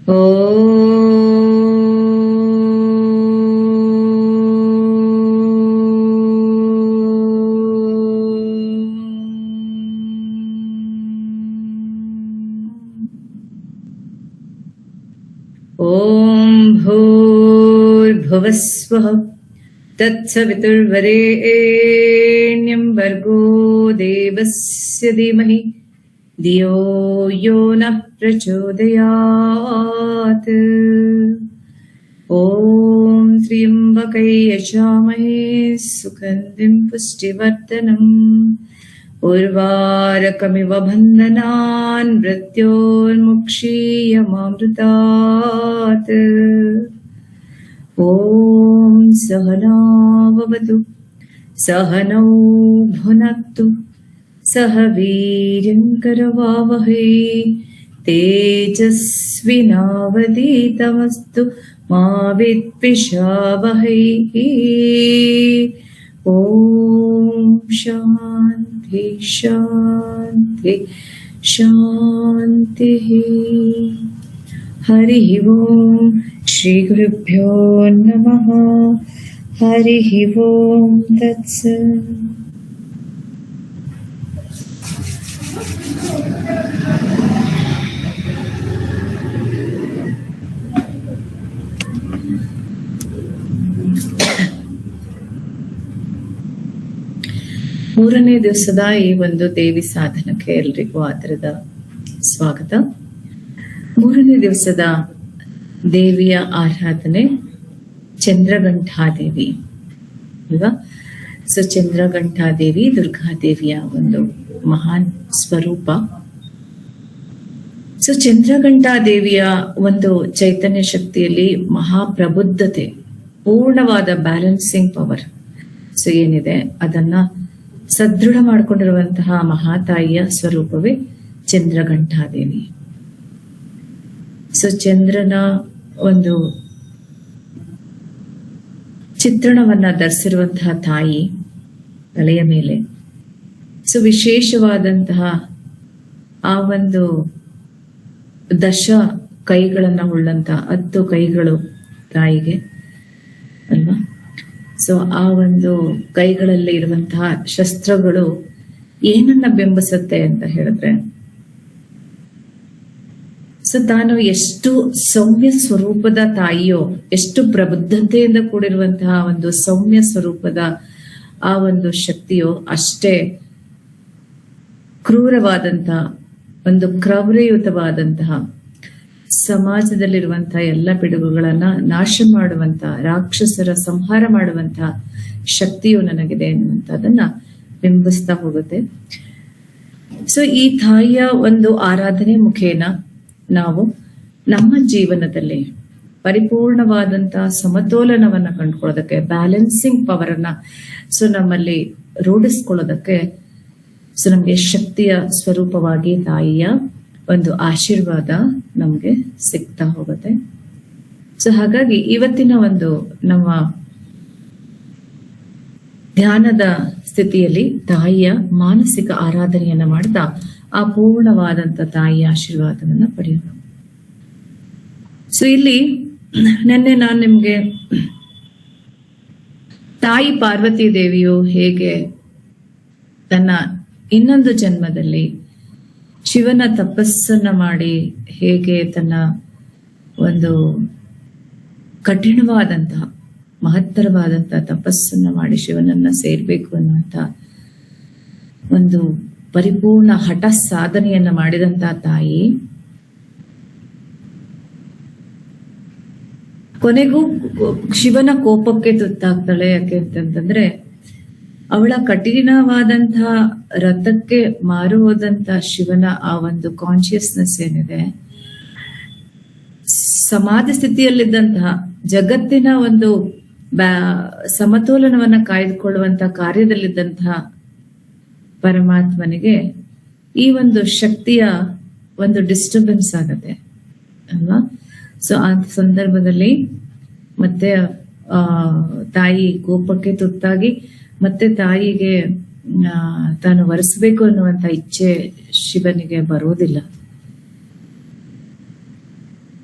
ಓಂ ಭೂರ್ಭುವಸ್ವಃ ತತ್ಸವಿತುರ್ವರೆಣ್ಯಂ ಭರ್ಗೋ ದೇವಸ್ಯ ಧೀಮಹಿ ಧಿಯೋ ಯೋ ನಃ ಪ್ರಚೋದಯಾತ್. ಓಂ ತ್ರ್ಯಂಬಕೈ ಯಜಾಮಹೇ ಸುಗಂಧಿಂ ಪುಷ್ಟಿವರ್ಧನಂ ಉರ್ವಾರಕಮಿವ ಬಂಧನಾನ್ ಮೃತ್ಯೋರ್ಮುಕ್ಷೀಯಮಾಮೃತಾತ್. ಓಂ ಸಹನಾ ಭವತು ಸಹನೌ ಭುನಕ್ತು ಸಹ ವೀರ್ಯಂ ಕರವಾವಹೈ ತೇಜಸ್ವಿನಾವಧೀತಮಸ್ತು ಮಾ ವಿದ್ವಿಷಾವಹೈ. ಓಂ ಶಾಂತಿ ಶಾಂತಿ ಶಾಂತಿ. ಹರಿ ಓಂ ಶ್ರೀ ಗುರುಭ್ಯೋ ನಮಃ. ಹರಿ ಓಂ ತತ್ಸತ್. ಮೂರನೇ ದಿವಸದ ಈ ಒಂದು ದೇವಿ ಸಾಧನಕ್ಕೆ ಎಲ್ರಿಗೂ ಆದರದ ಸ್ವಾಗತ. ಮೂರನೇ ದಿವಸದ ದೇವಿಯ ಆರಾಧನೆ ಚಂದ್ರಘಂಟಾದೇವಿ ಅಲ್ವಾ. ಸೊ ಚಂದ್ರಘಂಟಾದೇವಿ ದುರ್ಗಾದೇವಿಯ ಒಂದು ಮಹಾನ್ ಸ್ವರೂಪ. ಸೊ ಚಂದ್ರಘಂಟಾದೇವಿಯ ಒಂದು ಚೈತನ್ಯ ಶಕ್ತಿಯಲ್ಲಿ ಮಹಾಪ್ರಬುದ್ಧತೆ, ಪೂರ್ಣವಾದ ಬ್ಯಾಲೆನ್ಸಿಂಗ್ ಪವರ್ ಸೊ ಏನಿದೆ ಅದನ್ನ ಸದೃಢ ಮಾಡಿಕೊಂಡಿರುವಂತಹ ಮಹಾತಾಯಿಯ ಸ್ವರೂಪವೇ ಚಂದ್ರಘಂಟಾದೇವಿ. ಸೊ ಚಂದ್ರನ ಒಂದು ಚಿತ್ರಣವನ್ನ ಧರಿಸಿರುವಂತಹ ತಾಯಿ ತಲೆಯ ಮೇಲೆ. ಸೊ ವಿಶೇಷವಾದಂತಹ ಆ ಒಂದು ದಶ ಕೈಗಳನ್ನ ಉಳ್ಳಂತ 10 ಕೈಗಳು ತಾಯಿಗೆ ಅಲ್ವಾ. ಸೊ ಆ ಒಂದು ಕೈಗಳಲ್ಲಿ ಇರುವಂತಹ ಶಸ್ತ್ರಗಳು ಏನನ್ನ ಬಿಂಬಿಸುತ್ತೆ ಅಂತ ಹೇಳಿದ್ರೆ, ಸೊ ತಾನು ಎಷ್ಟು ಸೌಮ್ಯ ಸ್ವರೂಪದ ತಾಯಿಯೋ, ಎಷ್ಟು ಪ್ರಬುದ್ಧತೆಯಿಂದ ಕೂಡಿರುವಂತಹ ಒಂದು ಸೌಮ್ಯ ಸ್ವರೂಪದ ಆ ಒಂದು ಶಕ್ತಿಯೋ, ಅಷ್ಟೇ ಕ್ರೂರವಾದಂತಹ ಒಂದು ಕ್ರೌರ್ಯಯುತವಾದಂತಹ ಸಮಾಜದಲ್ಲಿರುವಂತಹ ಎಲ್ಲ ಪಿಡುಗುಗಳನ್ನ ನಾಶ ಮಾಡುವಂತಹ, ರಾಕ್ಷಸರ ಸಂಹಾರ ಮಾಡುವಂತಹ ಶಕ್ತಿಯು ನನಗಿದೆ ಎನ್ನುವಂತಹದನ್ನ ಬಿಂಬಿಸ್ತಾ ಹೋಗುತ್ತೆ. ಸೊ ಈ ತಾಯಿಯ ಒಂದು ಆರಾಧನೆ ಮುಖೇನ ನಾವು ನಮ್ಮ ಜೀವನದಲ್ಲಿ ಪರಿಪೂರ್ಣವಾದಂತಹ ಸಮತೋಲನವನ್ನ ಕಂಡುಕೊಳ್ಳೋದಕ್ಕೆ, ಬ್ಯಾಲೆನ್ಸಿಂಗ್ ಪವರ್ ಅನ್ನ ಸೊ ನಮ್ಮಲ್ಲಿ ರೂಢಿಸ್ಕೊಳ್ಳೋದಕ್ಕೆ ಸೊ ನಮ್ಗೆ ಶಕ್ತಿಯ ಸ್ವರೂಪವಾಗಿ ತಾಯಿಯ ಒಂದು ಆಶೀರ್ವಾದ ನಮ್ಗೆ ಸಿಗ್ತಾ ಹೋಗುತ್ತೆ. ಸೊ ಹಾಗಾಗಿ ಇವತ್ತಿನ ಒಂದು ನಮ್ಮ ಧ್ಯಾನದ ಸ್ಥಿತಿಯಲ್ಲಿ ತಾಯಿಯ ಮಾನಸಿಕ ಆರಾಧನೆಯನ್ನ ಮಾಡ್ತಾ ಆ ಪೂರ್ಣವಾದಂತ ತಾಯಿಯ ಆಶೀರ್ವಾದವನ್ನ ಪಡೆಯೋಣ. ಸೊ ಇಲ್ಲಿ ನಿನ್ನೆ ನಾನು ನಿಮ್ಗೆ ತಾಯಿ ಪಾರ್ವತಿ ದೇವಿಯು ಹೇಗೆ ತನ್ನ ಇನ್ನೊಂದು ಜನ್ಮದಲ್ಲಿ ಶಿವನ ತಪಸ್ಸನ್ನ ಮಾಡಿ ಹೇಗೆ ತನ್ನ ಒಂದು ಕಠಿಣವಾದಂತಹ ಮಹತ್ತರವಾದಂತಹ ತಪಸ್ಸನ್ನ ಮಾಡಿ ಶಿವನನ್ನ ಸೇರ್ಬೇಕು ಅನ್ನುವಂತ ಒಂದು ಪರಿಪೂರ್ಣ ಹಠ ಸಾಧನೆಯನ್ನ ಮಾಡಿದಂತಹ ತಾಯಿ ಕೊನೆಗೂ ಶಿವನ ಕೋಪಕ್ಕೆ ತುತ್ತಾಗ್ತಾಳೆ. ಯಾಕೆ ಅಂತಂದ್ರೆ ಅವಳ ಕಠಿಣವಾದಂತಹ ರಥಕ್ಕೆ ಮಾರು ಹೋದಂತಹ ಶಿವನ ಆ ಒಂದು ಕಾನ್ಶಿಯಸ್ನೆಸ್ ಏನಿದೆ, ಸಮಾಧಿ ಸ್ಥಿತಿಯಲ್ಲಿದ್ದಂತಹ ಜಗತ್ತಿನ ಒಂದು ಸಮತೋಲನವನ್ನ ಕಾಯ್ದುಕೊಳ್ಳುವಂತಹ ಕಾರ್ಯದಲ್ಲಿದ್ದಂತಹ ಪರಮಾತ್ಮನಿಗೆ ಈ ಒಂದು ಶಕ್ತಿಯ ಒಂದು ಡಿಸ್ಟರ್ಬೆನ್ಸ್ ಆಗತ್ತೆ ಅಲ್ವಾ. ಸೊ ಆ ಸಂದರ್ಭದಲ್ಲಿ ಮತ್ತೆ ತಾಯಿ ಕೋಪಕ್ಕೆ ತುತ್ತಾಗಿ ಮತ್ತೆ ತಾಯಿಗೆ ತಾನು ವರಿಸಬೇಕು ಅನ್ನುವಂತ ಇಚ್ಛೆ ಶಿವನಿಗೆ ಬರೋದಿಲ್ಲ.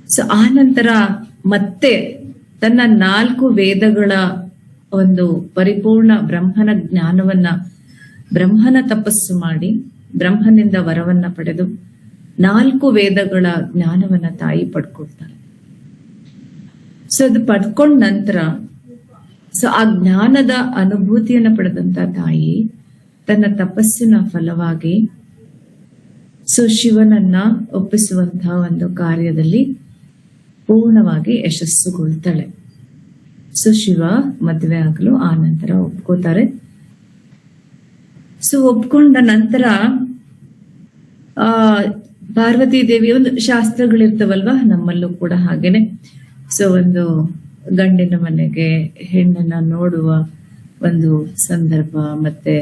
ಸೊ ಆ ನಂತರ ಮತ್ತೆ ತನ್ನ 4 ವೇದಗಳ ಒಂದು ಪರಿಪೂರ್ಣ ಬ್ರಹ್ಮನ ಜ್ಞಾನವನ್ನ, ಬ್ರಹ್ಮನ ತಪಸ್ಸು ಮಾಡಿ ಬ್ರಹ್ಮನಿಂದ ವರವನ್ನ ಪಡೆದು 4 ವೇದಗಳ ಜ್ಞಾನವನ್ನ ತಾಯಿ ಪಡ್ಕೊಳ್ತಾಳೆ. ಸೊ ಅದು ಪಡ್ಕೊಂಡ ನಂತರ ಸೊ ಆ ಜ್ಞಾನದ ಅನುಭೂತಿಯನ್ನ ಪಡೆದಂತ ತಾಯಿ ತನ್ನ ತಪಸ್ಸಿನ ಫಲವಾಗಿ ಸೊ ಶಿವನನ್ನ ಒಪ್ಪಿಸುವಂತಹ ಒಂದು ಕಾರ್ಯದಲ್ಲಿ ಪೂರ್ಣವಾಗಿ ಯಶಸ್ಸುಗೊಳ್ತಾಳೆ. ಸೊ ಶಿವ ಮದುವೆ ಆಗಲು ಆ ನಂತರ ಒಪ್ಕೋತಾರೆ. ಸೊ ಒಪ್ಕೊಂಡ ನಂತರ ಪಾರ್ವತಿ ದೇವಿ ಒಂದು ಶಾಸ್ತ್ರಗಳಿರ್ತವಲ್ವಾ, ನಮ್ಮಲ್ಲೂ ಕೂಡ ಹಾಗೇನೆ. ಸೊ ಒಂದು ಗಂಡಿನ ಮನೆಗೆ ಹೆಣ್ಣನ್ನ ನೋಡುವ ಒಂದು ಸಂದರ್ಭ, ಮತ್ತೆ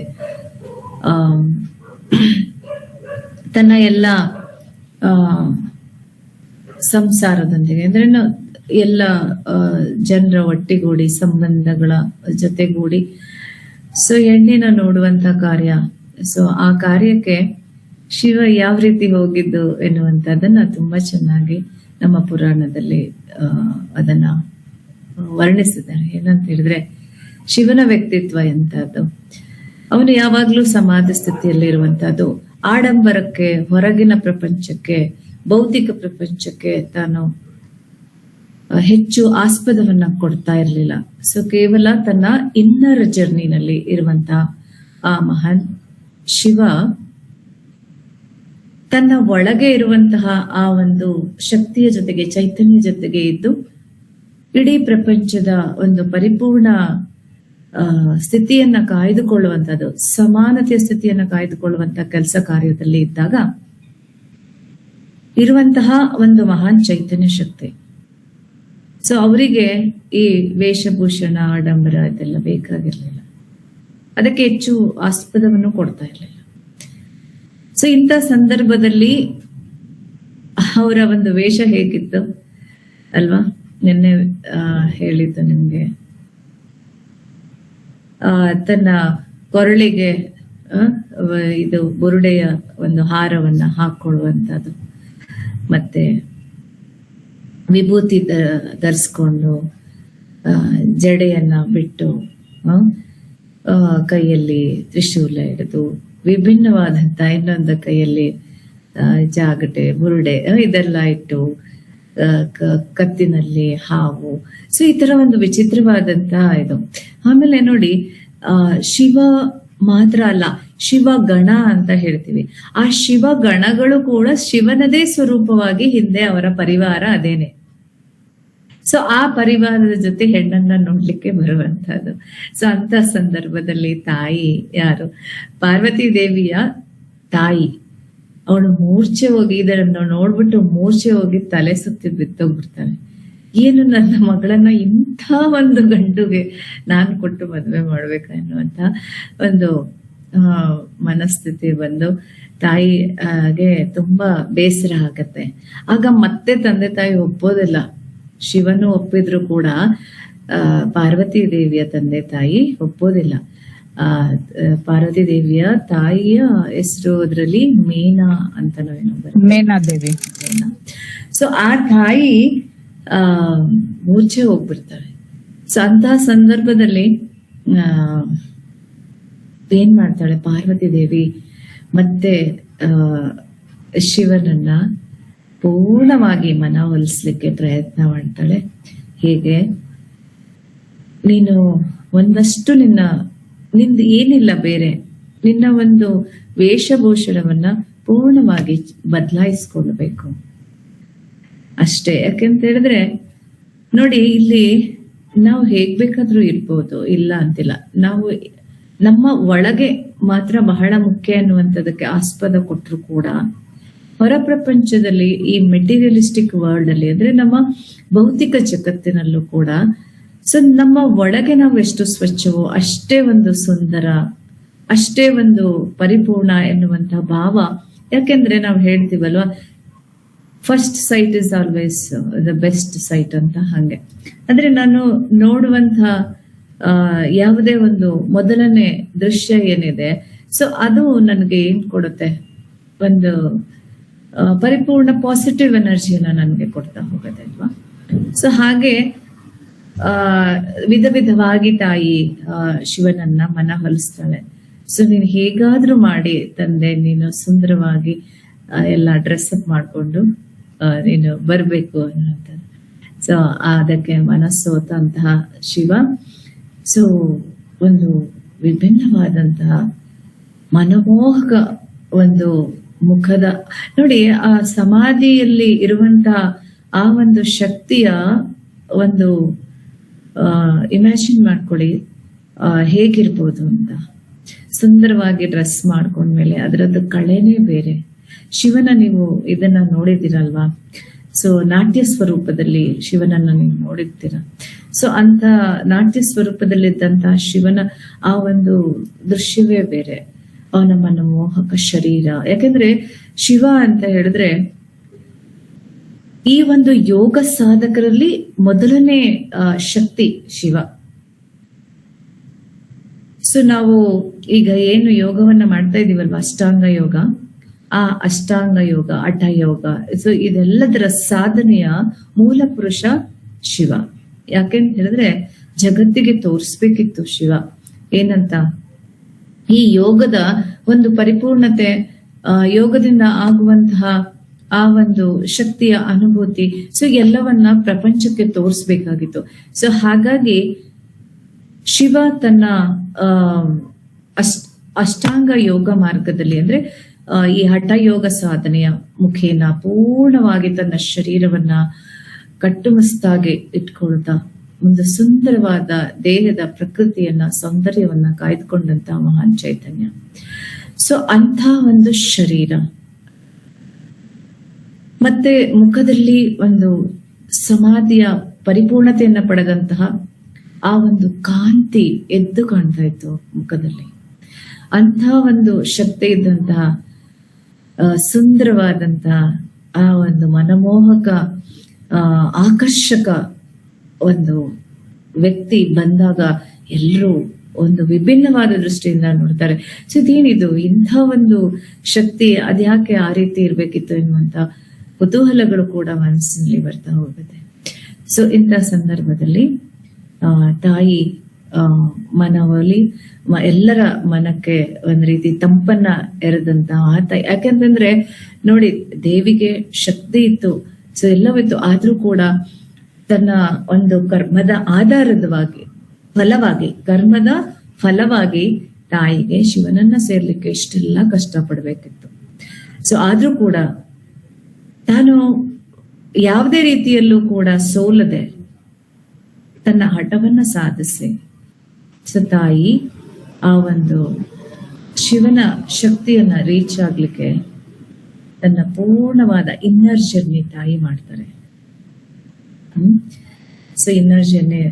ತನ್ನ ಎಲ್ಲ ಸಂಸಾರದೊಂದಿಗೆ ಅಂದ್ರೆ ಎಲ್ಲ ಜನರ ಒಟ್ಟಿಗೂಡಿ, ಸಂಬಂಧಗಳ ಜೊತೆಗೂಡಿ ಸೊ ಹೆಣ್ಣಿನ ನೋಡುವಂತ ಕಾರ್ಯ. ಸೊ ಆ ಕಾರ್ಯಕ್ಕೆ ಶಿವ ಯಾವ ರೀತಿ ಹೋಗಿದ್ದು ಎನ್ನುವಂಥದ್ದನ್ನ ತುಂಬಾ ಚೆನ್ನಾಗಿ ನಮ್ಮ ಪುರಾಣದಲ್ಲಿ ಅದನ್ನ ವರ್ಣಿಸಿದ್ದಾರೆ. ಏನಂತ ಹೇಳಿದ್ರೆ, ಶಿವನ ವ್ಯಕ್ತಿತ್ವ ಎಂತದ್ದು, ಅವನು ಯಾವಾಗ್ಲೂ ಸಮಾಧಿ ಸ್ಥಿತಿಯಲ್ಲಿ ಇರುವಂತಹದ್ದು. ಆಡಂಬರಕ್ಕೆ, ಹೊರಗಿನ ಪ್ರಪಂಚಕ್ಕೆ, ಭೌತಿಕ ಪ್ರಪಂಚಕ್ಕೆ ತಾನು ಹೆಚ್ಚು ಆಸ್ಪದವನ್ನ ಕೊಡ್ತಾ ಇರಲಿಲ್ಲ. ಸೊ ಕೇವಲ ತನ್ನ ಇನ್ನರ್ ಜರ್ನಿನಲ್ಲಿ ಇರುವಂತಹ ಆ ಮಹಾನ್ ಶಿವ ತನ್ನ ಒಳಗೆ ಇರುವಂತಹ ಆ ಒಂದು ಶಕ್ತಿಯ ಜೊತೆಗೆ, ಚೈತನ್ಯ ಜೊತೆಗೆ ಇದ್ದು ಇಡೀ ಪ್ರಪಂಚದ ಒಂದು ಪರಿಪೂರ್ಣ ಸ್ಥಿತಿಯನ್ನ ಕಾಯ್ದುಕೊಳ್ಳುವಂತದ್ದು, ಸಮಾನತೆಯ ಸ್ಥಿತಿಯನ್ನ ಕಾಯ್ದುಕೊಳ್ಳುವಂತ ಕೆಲಸ ಕಾರ್ಯದಲ್ಲಿ ಇದ್ದಾಗ ಇರುವಂತಹ ಒಂದು ಮಹಾನ್ ಚೈತನ್ಯ ಶಕ್ತಿ. ಸೊ ಅವರಿಗೆ ಈ ವೇಷಭೂಷಣ, ಆಡಂಬರ ಇದೆಲ್ಲ ಬೇಕಾಗಿರ್ಲಿಲ್ಲ, ಅದಕ್ಕೆ ಹೆಚ್ಚು ಆಸ್ಪದವನ್ನು ಕೊಡ್ತಾ ಇರಲಿಲ್ಲ. ಸೊ ಇಂಥ ಸಂದರ್ಭದಲ್ಲಿ ಅವರ ಒಂದು ವೇಷ ಹೇಗಿತ್ತು ಅಲ್ವಾ, ನಿನ್ನೆ ಹೇಳಿದ್ದು ನಿಮ್ಗೆ. ತನ್ನ ಕೊರಳಿಗೆ ಇದು ಬುರುಡೆಯ ಒಂದು ಹಾರವನ್ನ ಹಾಕೊಳ್ಳುವಂಥದ್ದು, ಮತ್ತೆ ವಿಭೂತಿ ಧರಿಸ್ಕೊಂಡು ಜಡೆಯನ್ನ ಬಿಟ್ಟು ಕೈಯಲ್ಲಿ ತ್ರಿಶೂಲ ಹಿಡಿದು ವಿಭಿನ್ನವಾದಂತ ಇನ್ನೊಂದು ಕೈಯಲ್ಲಿ ಜಾಗಟೆ, ಬುರುಡೆ ಇದೆಲ್ಲ ಇಟ್ಟು ಕತ್ತಿನಲ್ಲಿ ಹಾವು. ಸೊ ಈ ತರ ಒಂದು ವಿಚಿತ್ರವಾದಂತಹ ಇದು. ಆಮೇಲೆ ನೋಡಿ, ಶಿವ ಮಾತ್ರ ಅಲ್ಲ, ಶಿವಗಣ ಅಂತ ಹೇಳ್ತೀವಿ. ಆ ಶಿವಗಣಗಳು ಕೂಡ ಶಿವನದೇ ಸ್ವರೂಪವಾಗಿ ಹಿಂದೆ ಅವರ ಪರಿವಾರ ಅದೇನೆ. ಸೊ ಆ ಪರಿವಾರದ ಜೊತೆ ಹೆಣ್ಣನ್ನ ನೋಡ್ಲಿಕ್ಕೆ ಬರುವಂತಹದ್ದು. ಸೊ ಅಂತ ಸಂದರ್ಭದಲ್ಲಿ ತಾಯಿ ಯಾರು, ಪಾರ್ವತಿ ದೇವಿಯ ತಾಯಿ, ಅವಳು ಮೂರ್ಛೆ ಹೋಗಿ, ಇದನ್ನು ನೋಡ್ಬಿಟ್ಟು ಮೂರ್ಛೆ ಹೋಗಿ ತಲೆ ಸುತ್ತಿ ಬಿತ್ತೋಗ್ಬಿಡ್ತಾನೆ. ಏನು ನನ್ನ ಮಗಳನ್ನ ಇಂಥ ಒಂದು ಗಂಡುಗೆ ನಾನು ಕೊಟ್ಟು ಮದುವೆ ಮಾಡ್ಬೇಕ ಅನ್ನುವಂತ ಒಂದು ಮನಸ್ಥಿತಿ ಬಂದು ತಾಯಿಗೆ ತುಂಬಾ ಬೇಸರ ಆಗತ್ತೆ. ಆಗ ಮತ್ತೆ ತಂದೆ ತಾಯಿ ಒಪ್ಪೋದಿಲ್ಲ. ಶಿವನು ಒಪ್ಪಿದ್ರು ಕೂಡ ಪಾರ್ವತಿ ದೇವಿಯ ತಂದೆ ತಾಯಿ ಒಪ್ಪೋದಿಲ್ಲ. ಪಾರ್ವತಿ ದೇವಿಯ ತಾಯಿಯ ಹೆಸರು ಅದರಲ್ಲಿ ಮೀನಾ ಅಂತ ಮೇನಾ ದೇವಿ. ಸೊ ಆ ತಾಯಿ ಮೂರ್ಛೆ ಹೋಗ್ಬಿಡ್ತಾರೆ. ಸೊ ಅಂತಹ ಸಂದರ್ಭದಲ್ಲಿ ಏನ್ ಮಾಡ್ತಾಳೆ ಪಾರ್ವತಿ ದೇವಿ, ಮತ್ತೆ ಶಿವನನ್ನ ಪೂರ್ಣವಾಗಿ ಮನವೊಲಿಸ್ಲಿಕ್ಕೆ ಪ್ರಯತ್ನ ಮಾಡ್ತಾಳೆ. ಹೀಗೆ, ನೀನು ಒಂದಷ್ಟು ನಿಂದ ಏನಿಲ್ಲ ಬೇರೆ, ನಿನ್ನ ಒಂದು ವೇಷಭೂಷಣವನ್ನ ಪೂರ್ಣವಾಗಿ ಬದಲಾಯಿಸ್ಕೊಳ್ಬೇಕು ಅಷ್ಟೇ. ಯಾಕೆಂತ ಹೇಳಿದ್ರೆ ನೋಡಿ, ಇಲ್ಲಿ ನಾವು ಹೇಗ್ ಬೇಕಾದ್ರೂ ಇರ್ಬೋದು, ಇಲ್ಲ ಅಂತಿಲ್ಲ. ನಾವು ನಮ್ಮ ಒಳಗೆ ಮಾತ್ರ ಬಹಳ ಮುಖ್ಯ ಅನ್ನುವಂಥದಕ್ಕೆ ಆಸ್ಪದ ಕೊಟ್ಟರು ಕೂಡ ಹೊರ ಪ್ರಪಂಚದಲ್ಲಿ, ಈ ಮೆಟೀರಿಯಲಿಸ್ಟಿಕ್ ವರ್ಲ್ಡ್ ಅಲ್ಲಿ, ಅಂದ್ರೆ ನಮ್ಮ ಭೌತಿಕ ಜಗತ್ತಿನಲ್ಲೂ ಕೂಡ ಸೊ ನಮ್ಮ ಒಳಗೆ ನಾವು ಎಷ್ಟು ಸ್ವಚ್ಛವೋ ಅಷ್ಟೇ ಒಂದು ಸುಂದರ, ಅಷ್ಟೇ ಒಂದು ಪರಿಪೂರ್ಣ ಎನ್ನುವಂತಹ ಭಾವ. ಯಾಕೆಂದ್ರೆ ನಾವು ಹೇಳ್ತೀವಲ್ವಾ, first sight is always the best sight ಅಂತ. ಹಾಗೆ ಅಂದ್ರೆ ನಾನು ನೋಡುವಂತಹ ಯಾವುದೇ ಒಂದು ಮೊದಲನೇ ದೃಶ್ಯ ಏನಿದೆ, ಸೊ ಅದು ನನಗೆ ಏನ್ ಕೊಡುತ್ತೆ, ಒಂದು ಪರಿಪೂರ್ಣ ಪಾಸಿಟಿವ್ ಎನರ್ಜಿಯನ್ನ ನನಗೆ ಕೊಡ್ತಾ ಹೋಗುತ್ತೆ ಅಲ್ವಾ. ಸೊ ಹಾಗೆ ವಿಧ ವಿಧವಾಗಿ ತಾಯಿ ಶಿವನನ್ನ ಮನ ಹೊಲಿಸ್ತಾಳೆ. ಸೊ ನೀನು ಹೇಗಾದ್ರೂ ಮಾಡಿ ತಂದೆ, ನೀನು ಸುಂದರವಾಗಿ ಎಲ್ಲ ಡ್ರೆಸ್ ಅಪ್ ಮಾಡ್ಕೊಂಡು ನೀನು ಬರ್ಬೇಕು ಅನ್ನೋಂಥದ್ದು. ಸೊ ಅದಕ್ಕೆ ಮನಸ್ಸೋತಂತಹ ಶಿವ ಸೊ ಒಂದು ವಿಭಿನ್ನವಾದಂತಹ ಮನಮೋಹಕ ಒಂದು ಮುಖದ ನೋಡಿ, ಆ ಸಮಾಧಿಯಲ್ಲಿ ಇರುವಂತಹ ಆ ಒಂದು ಶಕ್ತಿಯ ಒಂದು ಇಮ್ಯಾಜಿನ್ ಮಾಡ್ಕೊಳ್ಳಿ ಹೇಗಿರ್ಬೋದು ಅಂತ. ಸುಂದರವಾಗಿ ಡ್ರೆಸ್ ಮಾಡ್ಕೊಂಡ್ಮೇಲೆ ಅದರದ್ದು ಕಳೆನೇ ಬೇರೆ. ಶಿವನ ನೀವು ಇದನ್ನ ನೋಡಿದಿರಲ್ವಾ. ಸೊ ನಾಟ್ಯ ಸ್ವರೂಪದಲ್ಲಿ ಶಿವನನ್ನ ನೀವು ನೋಡಿರ್ತೀರ. ಸೊ ಅಂತ ನಾಟ್ಯ ಸ್ವರೂಪದಲ್ಲಿದ್ದಂತಹ ಶಿವನ ಆ ಒಂದು ದೃಶ್ಯವೇ ಬೇರೆ. ಅವನ ಮನಮೋಹಕ ಶರೀರ. ಯಾಕಂದ್ರೆ ಶಿವ ಅಂತ ಹೇಳಿದ್ರೆ ಈ ಒಂದು ಯೋಗ ಸಾಧಕರಲ್ಲಿ ಮೊದಲನೇ ಶಕ್ತಿ ಶಿವ. ಸೊ ನಾವು ಈಗ ಏನು ಯೋಗವನ್ನ ಮಾಡ್ತಾ ಇದೀವಲ್ವಾ, ಅಷ್ಟಾಂಗ ಯೋಗ, ಆ ಅಷ್ಟಾಂಗ ಯೋಗ, ಹಠ ಯೋಗ, ಸೊ ಇದೆಲ್ಲದರ ಸಾಧನೆಯ ಮೂಲ ಪುರುಷ ಶಿವ. ಯಾಕೆಂತ ಹೇಳಿದ್ರೆ ಜಗತ್ತಿಗೆ ತೋರಿಸ್ಬೇಕಿತ್ತು ಶಿವ ಏನಂತ. ಈ ಯೋಗದ ಒಂದು ಪರಿಪೂರ್ಣತೆ, ಯೋಗದಿಂದ ಆಗುವಂತಹ ಆ ಒಂದು ಶಕ್ತಿಯ ಅನುಭೂತಿ, ಸೊ ಎಲ್ಲವನ್ನ ಪ್ರಪಂಚಕ್ಕೆ ತೋರಿಸ್ಬೇಕಾಗಿತ್ತು. ಸೊ ಹಾಗಾಗಿ ಶಿವ ತನ್ನ ಅಷ್ಟಾಂಗ ಯೋಗ ಮಾರ್ಗದಲ್ಲಿ ಅಂದ್ರೆ ಈ ಹಠ ಯೋಗ ಸಾಧನೆಯ ಮುಖೇನ ಪೂರ್ಣವಾಗಿ ತನ್ನ ಶರೀರವನ್ನ ಕಟ್ಟುಮಸ್ತಾಗಿ ಇಟ್ಕೊಳ್ತಾ ಒಂದು ಸುಂದರವಾದ ದೇಹದ ಪ್ರಕೃತಿಯನ್ನ, ಸೌಂದರ್ಯವನ್ನ ಕಾಯ್ದುಕೊಂಡಂತ ಮಹಾನ್ ಚೈತನ್ಯ. ಸೊ ಅಂಥ ಒಂದು ಶರೀರ ಮತ್ತೆ ಮುಖದಲ್ಲಿ ಒಂದು ಸಮಾಧಿಯ ಪರಿಪೂರ್ಣತೆಯನ್ನ ಪಡೆದಂತಹ ಆ ಒಂದು ಕಾಂತಿ ಎದ್ದು ಕಾಣ್ತಾ ಇತ್ತು ಮುಖದಲ್ಲಿ. ಅಂಥ ಒಂದು ಶಕ್ತಿ ಇದ್ದಂತಹ ಸುಂದರವಾದಂತಹ ಆ ಒಂದು ಮನಮೋಹಕ ಆಕರ್ಷಕ ಒಂದು ವ್ಯಕ್ತಿ ಬಂದಾಗ ಎಲ್ಲರೂ ಒಂದು ವಿಭಿನ್ನವಾದ ದೃಷ್ಟಿಯಿಂದ ನೋಡ್ತಾರೆ. ಸೊ ಇದೇನಿದು, ಇಂಥ ಒಂದು ಶಕ್ತಿ ಅದ್ಯಾಕೆ ಆ ರೀತಿ ಇರ್ಬೇಕಿತ್ತು ಎನ್ನುವಂತ ಕುತೂಹಲಗಳು ಕೂಡ ಮನಸ್ಸಿನಲ್ಲಿ ಬರ್ತಾ ಹೋಗುತ್ತೆ. ಸೊ ಇಂಥ ಸಂದರ್ಭದಲ್ಲಿ ತಾಯಿ ಮನವೊಲಿ ಎಲ್ಲರ ಮನಕ್ಕೆ ಒಂದ್ ರೀತಿ ತಂಪನ್ನ ಎರೆದಂತ ಆ ತಾಯಿ. ಯಾಕೆಂತಂದ್ರೆ ನೋಡಿ, ದೇವಿಗೆ ಶಕ್ತಿ ಇತ್ತು, ಸೊ ಎಲ್ಲವಿತ್ತು, ಆದ್ರೂ ಕೂಡ ತನ್ನ ಒಂದು ಕರ್ಮದ ಆಧಾರದವಾಗಿ ಫಲವಾಗಿ, ಕರ್ಮದ ಫಲವಾಗಿ ತಾಯಿಗೆ ಶಿವನನ್ನ ಸೇರ್ಲಿಕ್ಕೆ ಇಷ್ಟೆಲ್ಲ ಕಷ್ಟ ಪಡ್ಬೇಕಿತ್ತು. ಸೊ ಆದ್ರೂ ಕೂಡ ತಾನು ಯಾವುದೇ ರೀತಿಯಲ್ಲೂ ಕೂಡ ಸೋಲದೆ ತನ್ನ ಹಠವನ್ನ ಸಾಧಿಸಿ ಸೊ ತಾಯಿ ಆ ಒಂದು ಶಿವನ ಶಕ್ತಿಯನ್ನ ರೀಚ್ ಆಗ್ಲಿಕ್ಕೆ ತನ್ನ ಪೂರ್ಣವಾದ ಇನ್ನರ್ ಜರ್ನಿ ತಾಯಿ ಮಾಡ್ತಾರೆ. ಸೊ ಇನ್ನರ್ ಜರ್ನಿ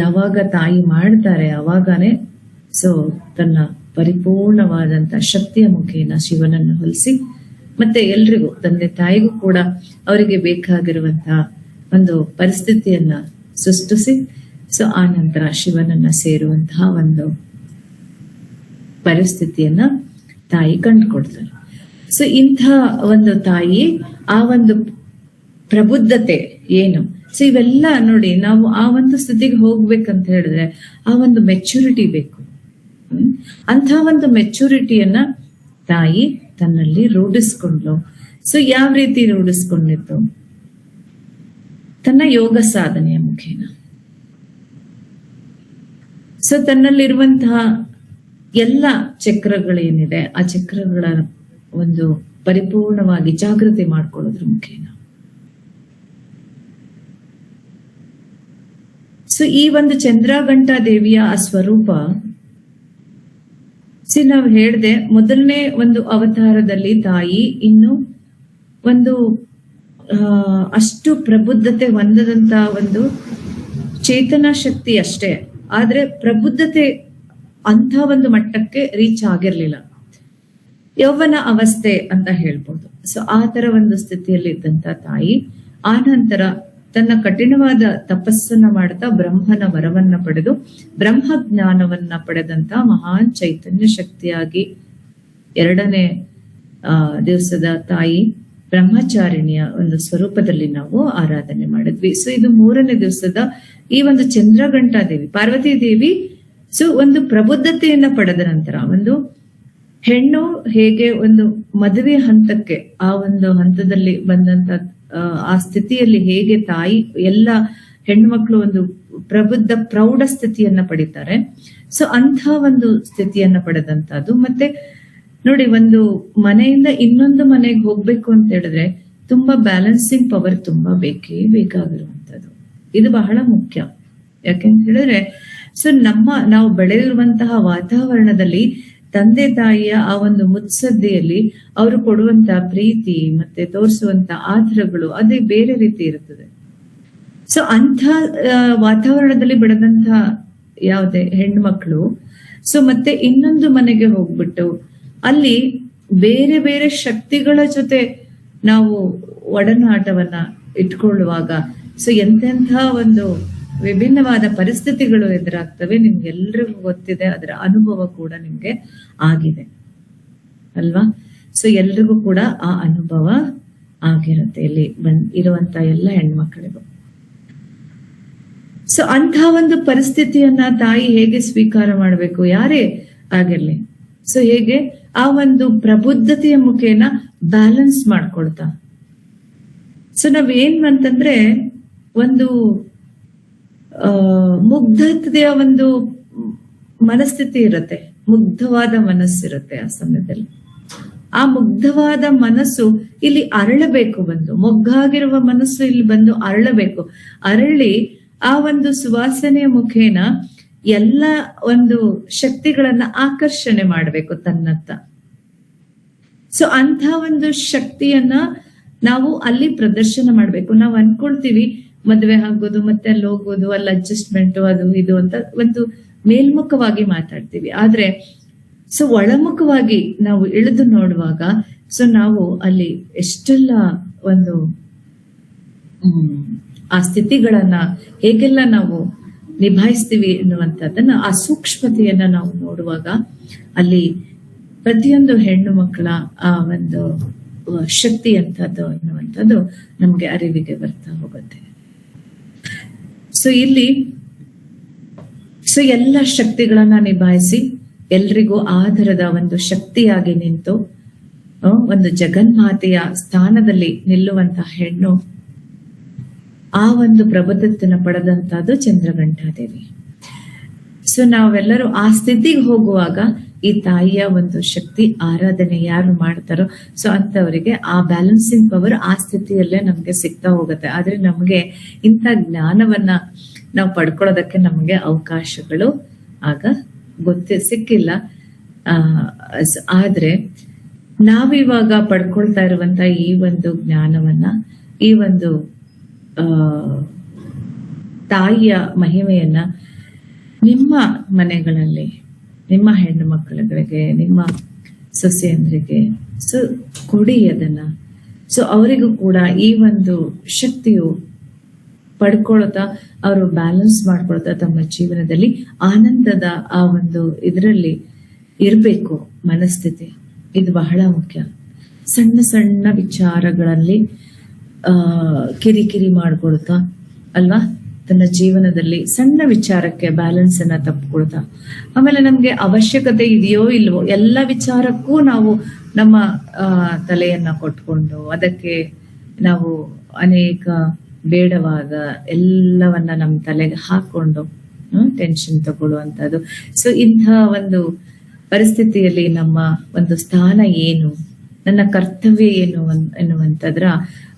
ಯಾವಾಗ ತಾಯಿ ಮಾಡ್ತಾರೆ ಅವಾಗನೇ ಸೊ ತನ್ನ ಪರಿಪೂರ್ಣವಾದಂತ ಶಕ್ತಿಯ ಮುಖೇನ ಶಿವನನ್ನು ಹೊಲಿಸಿ ಮತ್ತೆ ಎಲ್ರಿಗೂ, ತಂದೆ ತಾಯಿಗೂ ಕೂಡ ಅವರಿಗೆ ಬೇಕಾಗಿರುವಂತಹ ಒಂದು ಪರಿಸ್ಥಿತಿಯನ್ನ ಸೃಷ್ಟಿಸಿ ಸೊ ಆ ನಂತರ ಶಿವನನ್ನ ಸೇರುವಂತಹ ಒಂದು ಪರಿಸ್ಥಿತಿಯನ್ನ ತಾಯಿ ಕಂಡುಕೊಡ್ತಾರೆ. ಸೊ ಇಂಥ ಒಂದು ತಾಯಿ ಆ ಒಂದು ಪ್ರಬುದ್ಧತೆ ಏನು, ಸೊ ಇವೆಲ್ಲ ನೋಡಿ, ನಾವು ಆ ಒಂದು ಸ್ಥಿತಿಗೆ ಹೋಗ್ಬೇಕಂತ ಹೇಳಿದ್ರೆ ಆ ಒಂದು ಮೆಚುರಿಟಿ ಬೇಕು. ಅಂಥ ಒಂದು ಮೆಚುರಿಟಿಯನ್ನ ತಾಯಿ ತನ್ನಲ್ಲಿ ರೂಢಿಸ್ಕೊಂಡ್ಲು. ಸೊ ಯಾವ ರೀತಿ ರೂಢಿಸ್ಕೊಂಡಿತ್ತು? ತನ್ನ ಯೋಗ ಸಾಧನೆಯ ಮುಖೇನ. ಸೊ ತನ್ನಲ್ಲಿರುವಂತಹ ಎಲ್ಲ ಚಕ್ರಗಳೇನಿದೆ ಆ ಚಕ್ರಗಳ ಒಂದು ಪರಿಪೂರ್ಣವಾಗಿ ಜಾಗೃತಿ ಮಾಡ್ಕೊಳ್ಳೋದ್ರ ಮುಖೇನ. ಸೊ ಈ ಒಂದು ಚಂದ್ರಘಂಟಾ ದೇವಿಯ ಆ ಸ್ವರೂಪ ನಾವು ಹೇಳ್ದೆ, ಮೊದಲನೇ ಒಂದು ಅವತಾರದಲ್ಲಿ ತಾಯಿ ಇನ್ನು ಒಂದು ಅಷ್ಟು ಪ್ರಬುದ್ಧತೆ ಹೊಂದದಂತ ಒಂದು ಚೇತನ ಶಕ್ತಿ ಅಷ್ಟೇ, ಆದ್ರೆ ಪ್ರಬುದ್ಧತೆ ಅಂತ ಒಂದು ಮಟ್ಟಕ್ಕೆ ರೀಚ್ ಆಗಿರ್ಲಿಲ್ಲ. ಯೌವನ ಅವಸ್ಥೆ ಅಂತ ಹೇಳ್ಬೋದು. ಸೊ ಆ ತರ ಒಂದು ಸ್ಥಿತಿಯಲ್ಲಿ ಇದ್ದಂತ ತಾಯಿ ಆ ನಂತರ ತನ್ನ ಕಠಿಣವಾದ ತಪಸ್ಸನ್ನ ಮಾಡ್ತಾ ಬ್ರಹ್ಮನ ವರವನ್ನ ಪಡೆದು ಬ್ರಹ್ಮ ಜ್ಞಾನವನ್ನ ಪಡೆದಂತ ಮಹಾನ್ ಚೈತನ್ಯ ಶಕ್ತಿಯಾಗಿ ಎರಡನೇ ದಿವಸದ ತಾಯಿ ಬ್ರಹ್ಮಚಾರಿಣಿಯ ಒಂದು ಸ್ವರೂಪದಲ್ಲಿ ನಾವು ಆರಾಧನೆ ಮಾಡಿದ್ವಿ. ಸೊ ಇದು 3ನೇ ದಿವಸದ ಈ ಒಂದು ಚಂದ್ರಘಂಟಾ ದೇವಿ ಪಾರ್ವತಿ ದೇವಿ ಸೊ ಒಂದು ಪ್ರಬುದ್ಧತೆಯನ್ನ ಪಡೆದ ನಂತರ ಒಂದು ಹೆಣ್ಣು ಹೇಗೆ ಒಂದು ಮದುವೆ ಹಂತಕ್ಕೆ ಆ ಒಂದು ಹಂತದಲ್ಲಿ ಬಂದಂತ ಆ ಸ್ಥಿತಿಯಲ್ಲಿ ಹೇಗೆ ತಾಯಿ ಎಲ್ಲ ಹೆಣ್ಮಕ್ಳು ಒಂದು ಪ್ರೌಢ ಸ್ಥಿತಿಯನ್ನ ಪಡಿತಾರೆ. ಸೊ ಅಂಥ ಒಂದು ಸ್ಥಿತಿಯನ್ನ ಪಡೆದಂತದ್ದು. ಮತ್ತೆ ನೋಡಿ, ಒಂದು ಮನೆಯಿಂದ ಇನ್ನೊಂದು ಮನೆಗೆ ಹೋಗ್ಬೇಕು ಅಂತ ಹೇಳಿದ್ರೆ ತುಂಬಾ ಬ್ಯಾಲೆನ್ಸಿಂಗ್ ಪವರ್ ತುಂಬಾ ಬೇಕಾಗಿರುವಂತದ್ದು. ಇದು ಬಹಳ ಮುಖ್ಯ. ಯಾಕೆಂತ ಹೇಳಿದ್ರೆ ಸೊ ನಾವು ಬೆಳೆದಿರುವಂತಹ ವಾತಾವರಣದಲ್ಲಿ ತಂದೆ ತಾಯಿಯ ಆ ಒಂದು ಮುತ್ಸದ್ದಿಯಲ್ಲಿ ಅವರು ಕೊಡುವಂತ ಪ್ರೀತಿ ಮತ್ತೆ ತೋರಿಸುವಂತ ಆಧಾರಗಳು ಅದೇ ಬೇರೆ ರೀತಿ ಇರುತ್ತದೆ. ಸೊ ಅಂಥ ವಾತಾವರಣದಲ್ಲಿ ಬೆಳೆದಂತ ಯಾವುದೇ ಹೆಣ್ಮಕ್ಳು ಸೊ ಮತ್ತೆ ಇನ್ನೊಂದು ಮನೆಗೆ ಹೋಗ್ಬಿಟ್ಟು ಅಲ್ಲಿ ಬೇರೆ ಬೇರೆ ಶಕ್ತಿಗಳ ಜೊತೆ ನಾವು ಒಡನಾಟವನ್ನ ಇಟ್ಕೊಳ್ಳುವಾಗ ಸೊ ಎಂತೆಂಥ ಒಂದು ವಿಭಿನ್ನವಾದ ಪರಿಸ್ಥಿತಿಗಳು ಎದುರಾಗ್ತವೆ. ನಿಮ್ಗೆಲ್ರಿಗೂ ಗೊತ್ತಿದೆ, ಅದರ ಅನುಭವ ಕೂಡ ನಿಮ್ಗೆ ಆಗಿದೆ ಅಲ್ವಾ? ಸೊ ಎಲ್ರಿಗೂ ಕೂಡ ಆ ಅನುಭವ ಆಗಿರುತ್ತೆ ಇಲ್ಲಿ ಇರುವಂತ ಎಲ್ಲ ಹೆಣ್ಮಕ್ಳಿಗೂ. ಸೊ ಅಂಥ ಒಂದು ಪರಿಸ್ಥಿತಿಯನ್ನ ತಾಯಿ ಹೇಗೆ ಸ್ವೀಕಾರ ಮಾಡಬೇಕು, ಯಾರೇ ಆಗಿರ್ಲಿ, ಸೊ ಹೇಗೆ ಆ ಒಂದು ಪ್ರಬುದ್ಧತೆಯ ಮುಖೇನ ಬ್ಯಾಲೆನ್ಸ್ ಮಾಡ್ಕೊಳ್ತಾ. ಸೊ ನಾವೇನ್ ಅಂತಂದ್ರೆ ಒಂದು ಮುಗ್ಧತೆಯ ಒಂದು ಮನಸ್ಥಿತಿ ಇರುತ್ತೆ, ಮುಗ್ಧವಾದ ಮನಸ್ಸಿರುತ್ತೆ ಆ ಸಮಯದಲ್ಲಿ. ಆ ಮುಗ್ಧವಾದ ಮನಸ್ಸು ಇಲ್ಲಿ ಅರಳಬೇಕು, ಬಂದು ಮೊಗ್ಗಾಗಿರುವ ಮನಸ್ಸು ಇಲ್ಲಿ ಬಂದು ಅರಳಬೇಕು. ಅರಳಿ ಆ ಒಂದು ಸುವಾಸನೆಯ ಮುಖೇನ ಎಲ್ಲ ಒಂದು ಶಕ್ತಿಗಳನ್ನ ಆಕರ್ಷಣೆ ಮಾಡಬೇಕು ತನ್ನತ್ತ. ಸೊ ಅಂಥ ಒಂದು ಶಕ್ತಿಯನ್ನ ನಾವು ಅಲ್ಲಿ ಪ್ರದರ್ಶನ ಮಾಡ್ಬೇಕು. ನಾವು ಅನ್ಕೊಳ್ತೀವಿ ಮದ್ವೆ ಆಗೋದು ಮತ್ತೆ ಅಲ್ಲಿ ಹೋಗೋದು, ಅಲ್ಲಿ ಅಡ್ಜಸ್ಟ್ಮೆಂಟ್ ಅದು ಇದು ಅಂತ ಒಂದು ಮೇಲ್ಮುಖವಾಗಿ ಮಾತಾಡ್ತೀವಿ. ಆದ್ರೆ ಸೊ ಒಳಮುಖವಾಗಿ ನಾವು ಇಳಿದು ನೋಡುವಾಗ ಸೊ ನಾವು ಅಲ್ಲಿ ಎಷ್ಟೆಲ್ಲ ಒಂದು ಆ ಸ್ಥಿತಿಗಳನ್ನ ಹೇಗೆಲ್ಲ ನಾವು ನಿಭಾಯಿಸ್ತೀವಿ ಎನ್ನುವಂಥದ್ದನ್ನ, ಆ ಸೂಕ್ಷ್ಮತೆಯನ್ನ ನಾವು ನೋಡುವಾಗ ಅಲ್ಲಿ ಪ್ರತಿಯೊಂದು ಹೆಣ್ಣು ಮಕ್ಕಳ ಆ ಒಂದು ಶಕ್ತಿ ಅಂತದ್ದು ಎನ್ನುವಂಥದ್ದು ನಮ್ಗೆ ಅರಿವಿಗೆ ಬರ್ತಾ ಹೋಗುತ್ತೆ. ಸೊ ಇಲ್ಲಿ ಸೊ ಎಲ್ಲ ಶಕ್ತಿಗಳನ್ನ ನಿಭಾಯಿಸಿ ಎಲ್ರಿಗೂ ಆಧಾರದ ಒಂದು ಶಕ್ತಿಯಾಗಿ ನಿಂತು ಒಂದು ಜಗನ್ಮಾತೆಯ ಸ್ಥಾನದಲ್ಲಿ ನಿಲ್ಲುವಂತಹ ಹೆಣ್ಣು ಆ ಒಂದು ಪ್ರಬುದ್ಧತೆಯನ್ನು ಪಡೆದಂತಹದ್ದು ಚಂದ್ರಘಂಟಾದೇವಿ. ಸೊ ನಾವೆಲ್ಲರೂ ಆ ಸ್ಥಿತಿಗೆ ಹೋಗುವಾಗ ಈ ತಾಯಿಯ ಒಂದು ಶಕ್ತಿ ಆರಾಧನೆ ಯಾರು ಮಾಡ್ತಾರೋ ಸೊ ಅಂತವರಿಗೆ ಆ ಬ್ಯಾಲೆನ್ಸಿಂಗ್ ಪವರ್ ಆ ಸ್ಥಿತಿಯಲ್ಲೇ ನಮ್ಗೆ ಸಿಗ್ತಾ ಹೋಗುತ್ತೆ. ಆದ್ರೆ ನಮ್ಗೆ ಇಂಥ ಜ್ಞಾನವನ್ನ ನಾವು ಪಡ್ಕೊಳ್ಳೋದಕ್ಕೆ ನಮ್ಗೆ ಅವಕಾಶಗಳು ಆಗ ಸಿಕ್ಕಿಲ್ಲ. ಆದ್ರೆ ನಾವಿವಾಗ ಪಡ್ಕೊಳ್ತಾ ಇರುವಂತ ಈ ಒಂದು ಜ್ಞಾನವನ್ನ, ಈ ಒಂದು ತಾಯಿಯ ಮಹಿಮೆಯನ್ನ ನಿಮ್ಮ ಮನೆಗಳಲ್ಲಿ ನಿಮ್ಮ ಹೆಣ್ಣು ಮಕ್ಕಳುಗಳಿಗೆ, ನಿಮ್ಮ ಸೊಸೆಯಂದ್ರಿಗೆ ಸೊ ಕೊಡಿ ಅದನ್ನ. ಸೊ ಅವರಿಗೂ ಕೂಡ ಈ ಒಂದು ಶಕ್ತಿಯು ಪಡ್ಕೊಳ್ತಾ ಅವರು ಬ್ಯಾಲೆನ್ಸ್ ಮಾಡ್ಕೊಳ್ತಾ ತಮ್ಮ ಜೀವನದಲ್ಲಿ ಆನಂದದ ಆ ಒಂದು ಇದರಲ್ಲಿ ಇರಬೇಕು ಮನಸ್ಥಿತಿ. ಇದು ಬಹಳ ಮುಖ್ಯ. ಸಣ್ಣ ಸಣ್ಣ ವಿಚಾರಗಳಲ್ಲಿ ಕಿರಿಕಿರಿ ಮಾಡ್ಕೊಳ್ತಾ ಅಲ್ವಾ, ತನ್ನ ಜೀವನದಲ್ಲಿ ಸಣ್ಣ ವಿಚಾರಕ್ಕೆ ಬ್ಯಾಲೆನ್ಸ್ ಅನ್ನ ತಪ್ಪಿಕೊಳ್ತಾ, ಆಮೇಲೆ ನಮ್ಗೆ ಅವಶ್ಯಕತೆ ಇದೆಯೋ ಇಲ್ವೋ ಎಲ್ಲ ವಿಚಾರಕ್ಕೂ ನಾವು ನಮ್ಮ ತಲೆಯನ್ನ ಕೊಟ್ಕೊಂಡು ಅದಕ್ಕೆ ನಾವು ಅನೇಕ ಬೇಡವಾದ ಎಲ್ಲವನ್ನ ನಮ್ಮ ತಲೆಗೆ ಹಾಕೊಂಡು ಟೆನ್ಷನ್ ತಗೊಳ್ಳುವಂಥದ್ದು. ಸೊ ಇಂಥ ಒಂದು ಪರಿಸ್ಥಿತಿಯಲ್ಲಿ ನಮ್ಮ ಒಂದು ಸ್ಥಾನ ಏನು, ನನ್ನ ಕರ್ತವ್ಯ ಏನು ಎನ್ನುವಂಥದ್ರ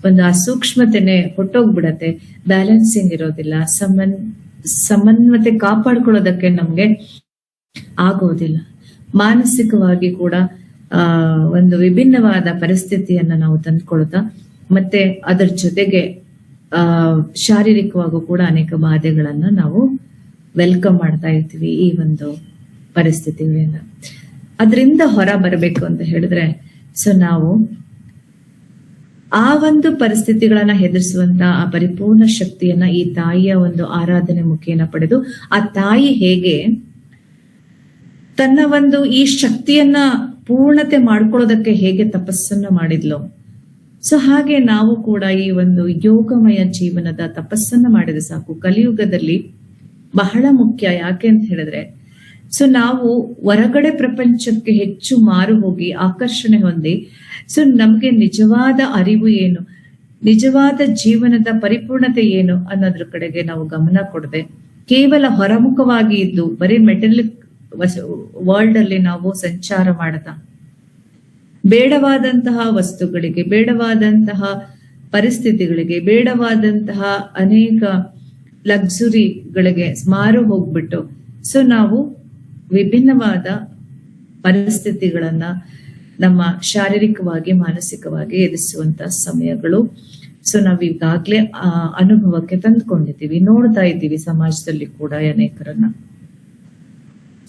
ಒಂದು ಆ ಸೂಕ್ಷ್ಮತೆನೆ ಹೊಟ್ಟೋಗ್ಬಿಡತ್ತೆ. ಬ್ಯಾಲೆನ್ಸಿಂಗ್ ಇರೋದಿಲ್ಲ, ಸಮನ್ವತೆ ಕಾಪಾಡ್ಕೊಳ್ಳೋದಕ್ಕೆ ನಮ್ಗೆ ಆಗೋದಿಲ್ಲ. ಮಾನಸಿಕವಾಗಿ ಕೂಡ ಒಂದು ವಿಭಿನ್ನವಾದ ಪರಿಸ್ಥಿತಿಯನ್ನ ನಾವು ತಂದ್ಕೊಳ್ತಾ ಮತ್ತೆ ಅದರ ಜೊತೆಗೆ ಶಾರೀರಿಕವಾಗೂ ಕೂಡ ಅನೇಕ ಬಾಧೆಗಳನ್ನ ನಾವು ವೆಲ್ಕಮ್ ಮಾಡ್ತಾ ಇರ್ತೀವಿ ಈ ಒಂದು ಪರಿಸ್ಥಿತಿಗಳಿಂದ. ಅದರಿಂದ ಹೊರ ಬರಬೇಕು ಅಂತ ಹೇಳಿದ್ರೆ ಸೊ ನಾವು ಆ ಒಂದು ಪರಿಸ್ಥಿತಿಗಳನ್ನ ಹೆದರಿಸುವಂತ ಆ ಪರಿಪೂರ್ಣ ಶಕ್ತಿಯನ್ನ ಈ ತಾಯಿಯ ಒಂದು ಆರಾಧನೆ ಮುಖೇನ ಪಡೆದು, ಆ ತಾಯಿ ಹೇಗೆ ತನ್ನ ಒಂದು ಈ ಶಕ್ತಿಯನ್ನ ಪೂರ್ಣತೆ ಮಾಡ್ಕೊಳ್ಳೋದಕ್ಕೆ ಹೇಗೆ ತಪಸ್ಸನ್ನ ಮಾಡಿದ್ಲು, ಸೊ ಹಾಗೆ ನಾವು ಕೂಡ ಈ ಒಂದು ಯೋಗಮಯ ಜೀವನದ ತಪಸ್ಸನ್ನ ಮಾಡಿದ್ರೆ ಸಾಕು. ಕಲಿಯುಗದಲ್ಲಿ ಬಹಳ ಮುಖ್ಯ. ಯಾಕೆ ಅಂತ ಹೇಳಿದ್ರೆ, ಸೊ ನಾವು ಹೊರಗಡೆ ಪ್ರಪಂಚಕ್ಕೆ ಹೆಚ್ಚು ಮಾರು ಹೋಗಿ ಆಕರ್ಷಣೆ ಹೊಂದಿ, ಸೊ ನಮ್ಗೆ ನಿಜವಾದ ಅರಿವು ಏನು, ನಿಜವಾದ ಜೀವನದ ಪರಿಪೂರ್ಣತೆ ಏನು ಅನ್ನೋದ್ರ ಕಡೆಗೆ ನಾವು ಗಮನ ಕೊಡದೆ ಕೇವಲ ಹೊರಮುಖವಾಗಿ ಇದ್ದು ಬರೀ ಮೆಟಲಿಕ್ ವರ್ಲ್ಡ್ ಅಲ್ಲಿ ನಾವು ಸಂಚಾರ ಮಾಡತಾ ಬೇಡವಾದಂತಹ ವಸ್ತುಗಳಿಗೆ, ಬೇಡವಾದಂತಹ ಪರಿಸ್ಥಿತಿಗಳಿಗೆ, ಬೇಡವಾದಂತಹ ಅನೇಕ ಲಕ್ಸುರಿಗಳಿಗೆ ಮಾರು ಹೋಗ್ಬಿಟ್ಟು ಸೊ ನಾವು ವಿಭಿನ್ನವಾದ ಪರಿಸ್ಥಿತಿಗಳನ್ನ ನಮ್ಮ ಶಾರೀರಿಕವಾಗಿ ಮಾನಸಿಕವಾಗಿ ಎದುರಿಸುವಂತ ಸಮಯಗಳು ಸೊ ನಾವ್ ಈಗಾಗ್ಲೇ ಅನುಭವಕ್ಕೆ ತಂದ್ಕೊಂಡಿದ್ದೀವಿ, ನೋಡ್ತಾ ಇದ್ದೀವಿ ಸಮಾಜದಲ್ಲಿ ಕೂಡ ಅನೇಕರನ್ನ.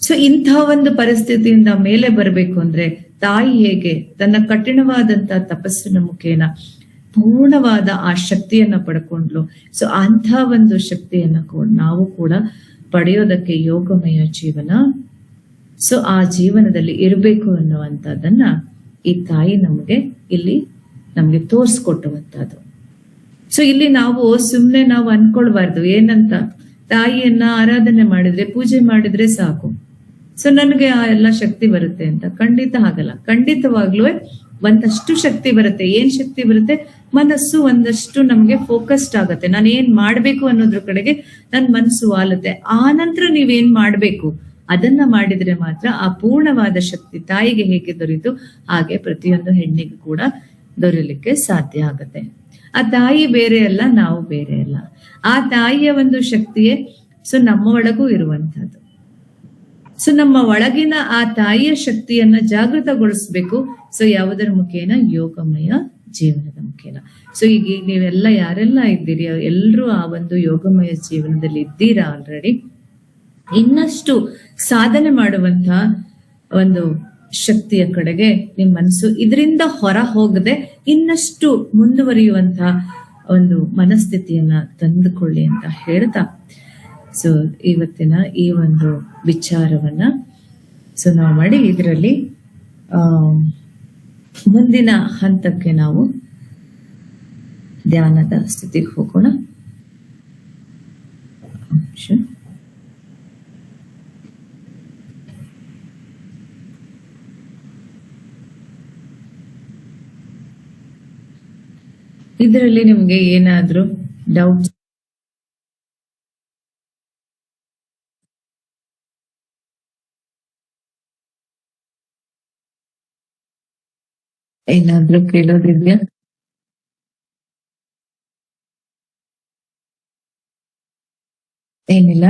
ಸೊ ಇಂಥ ಒಂದು ಪರಿಸ್ಥಿತಿಯಿಂದ ಮೇಲೆ ಬರಬೇಕು ಅಂದ್ರೆ ತಾಯಿ ಹೇಗೆ ತನ್ನ ಕಠಿಣವಾದಂತ ತಪಸ್ಸಿನ ಮುಖೇನ ಪೂರ್ಣವಾದ ಆ ಶಕ್ತಿಯನ್ನ ಪಡ್ಕೊಂಡ್ಲು, ಸೊ ಅಂಥ ಒಂದು ಶಕ್ತಿಯನ್ನ ನಾವು ಕೂಡ ಪಡೆಯೋದಕ್ಕೆ ಯೋಗಮಯ ಜೀವನ, ಸೊ ಆ ಜೀವನದಲ್ಲಿ ಇರಬೇಕು ಅನ್ನುವಂಥದ್ದನ್ನ ಈ ತಾಯಿ ನಮ್ಗೆ ತೋರ್ಸ್ಕೊಟ್ಟುವಂತದ್ದು. ಸೊ ಇಲ್ಲಿ ನಾವು ಸುಮ್ನೆ ನಾವು ಅನ್ಕೊಳ್ಬಾರ್ದು ಏನಂತ, ತಾಯಿಯನ್ನ ಆರಾಧನೆ ಮಾಡಿದ್ರೆ ಪೂಜೆ ಮಾಡಿದ್ರೆ ಸಾಕು, ಸೊ ನನಗೆ ಆ ಎಲ್ಲ ಶಕ್ತಿ ಬರುತ್ತೆ ಅಂತ. ಖಂಡಿತ ಆಗಲ್ಲ. ಖಂಡಿತವಾಗ್ಲೂ ಒಂದಷ್ಟು ಶಕ್ತಿ ಬರುತ್ತೆ. ಏನ್ ಶಕ್ತಿ ಬರುತ್ತೆ? ಮನಸ್ಸು ಒಂದಷ್ಟು ನಮ್ಗೆ ಫೋಕಸ್ಡ್ ಆಗತ್ತೆ. ನಾನು ಏನ್ ಮಾಡ್ಬೇಕು ಅನ್ನೋದ್ರ ಕಡೆಗೆ ನನ್ ಮನಸ್ಸು ವಾಲುತ್ತೆ. ಆ ನಂತರ ನೀವೇನ್ ಮಾಡ್ಬೇಕು ಅದನ್ನ ಮಾಡಿದ್ರೆ ಮಾತ್ರ ಆ ಪೂರ್ಣವಾದ ಶಕ್ತಿ ತಾಯಿಗೆ ಹೇಗೆ ದೊರೀತು ಹಾಗೆ ಪ್ರತಿಯೊಂದು ಹೆಣ್ಣಿಗೂ ಕೂಡ ದೊರೆಯಲಿಕ್ಕೆ ಸಾಧ್ಯ ಆಗತ್ತೆ. ಆ ತಾಯಿ ಬೇರೆ ಅಲ್ಲ, ನಾವು ಬೇರೆ ಅಲ್ಲ. ಆ ತಾಯಿಯ ಒಂದು ಶಕ್ತಿಯೇ ಸೊ ನಮ್ಮ ಒಳಗೂ ಇರುವಂತಹದ್ದು. ಸೊ ನಮ್ಮ ಒಳಗಿನ ಆ ತಾಯಿಯ ಶಕ್ತಿಯನ್ನ ಜಾಗೃತಗೊಳಿಸ್ಬೇಕು. ಸೊ ಯಾವುದರ ಮುಖೇನ? ಯೋಗಮಯ ಜೀವನದ ಮುಖೇನ. ಸೊ ಈಗ ನೀವೆಲ್ಲ ಯಾರೆಲ್ಲ ಇದ್ದೀರಿ ಎಲ್ರೂ ಆ ಒಂದು ಯೋಗಮಯ ಜೀವನದಲ್ಲಿ ಇದ್ದೀರಾ ಆಲ್ರೆಡಿ. ಇನ್ನಷ್ಟು ಸಾಧನೆ ಮಾಡುವಂತಹ ಒಂದು ಶಕ್ತಿಯ ಕಡೆಗೆ ನಿಮ್ ಮನಸ್ಸು ಇದರಿಂದ ಹೊರ ಹೋಗದೆ ಇನ್ನಷ್ಟು ಮುಂದುವರಿಯುವಂತಹ ಒಂದು ಮನಸ್ಥಿತಿಯನ್ನ ತಂದುಕೊಳ್ಳಿ ಅಂತ ಹೇಳ್ತಾ, ಸೊ ಇವತ್ತಿನ ಈ ಒಂದು ವಿಚಾರವನ್ನ ಸೊ ನಾವು ಮಾಡಿ ಇದರಲ್ಲಿ ಮುಂದಿನ ಹಂತಕ್ಕೆ ನಾವು ಧ್ಯಾನದ ಸ್ಥಿತಿಗೆ ಹೋಗೋಣ. ಇದರಲ್ಲಿ ನಿಮ್ಗೆ ಏನಾದ್ರೂ ಡೌಟ್ ಏನಾದ್ರೂ ಕೇಳೋದಿದ್ಯಾ? ಏನಿಲ್ಲ.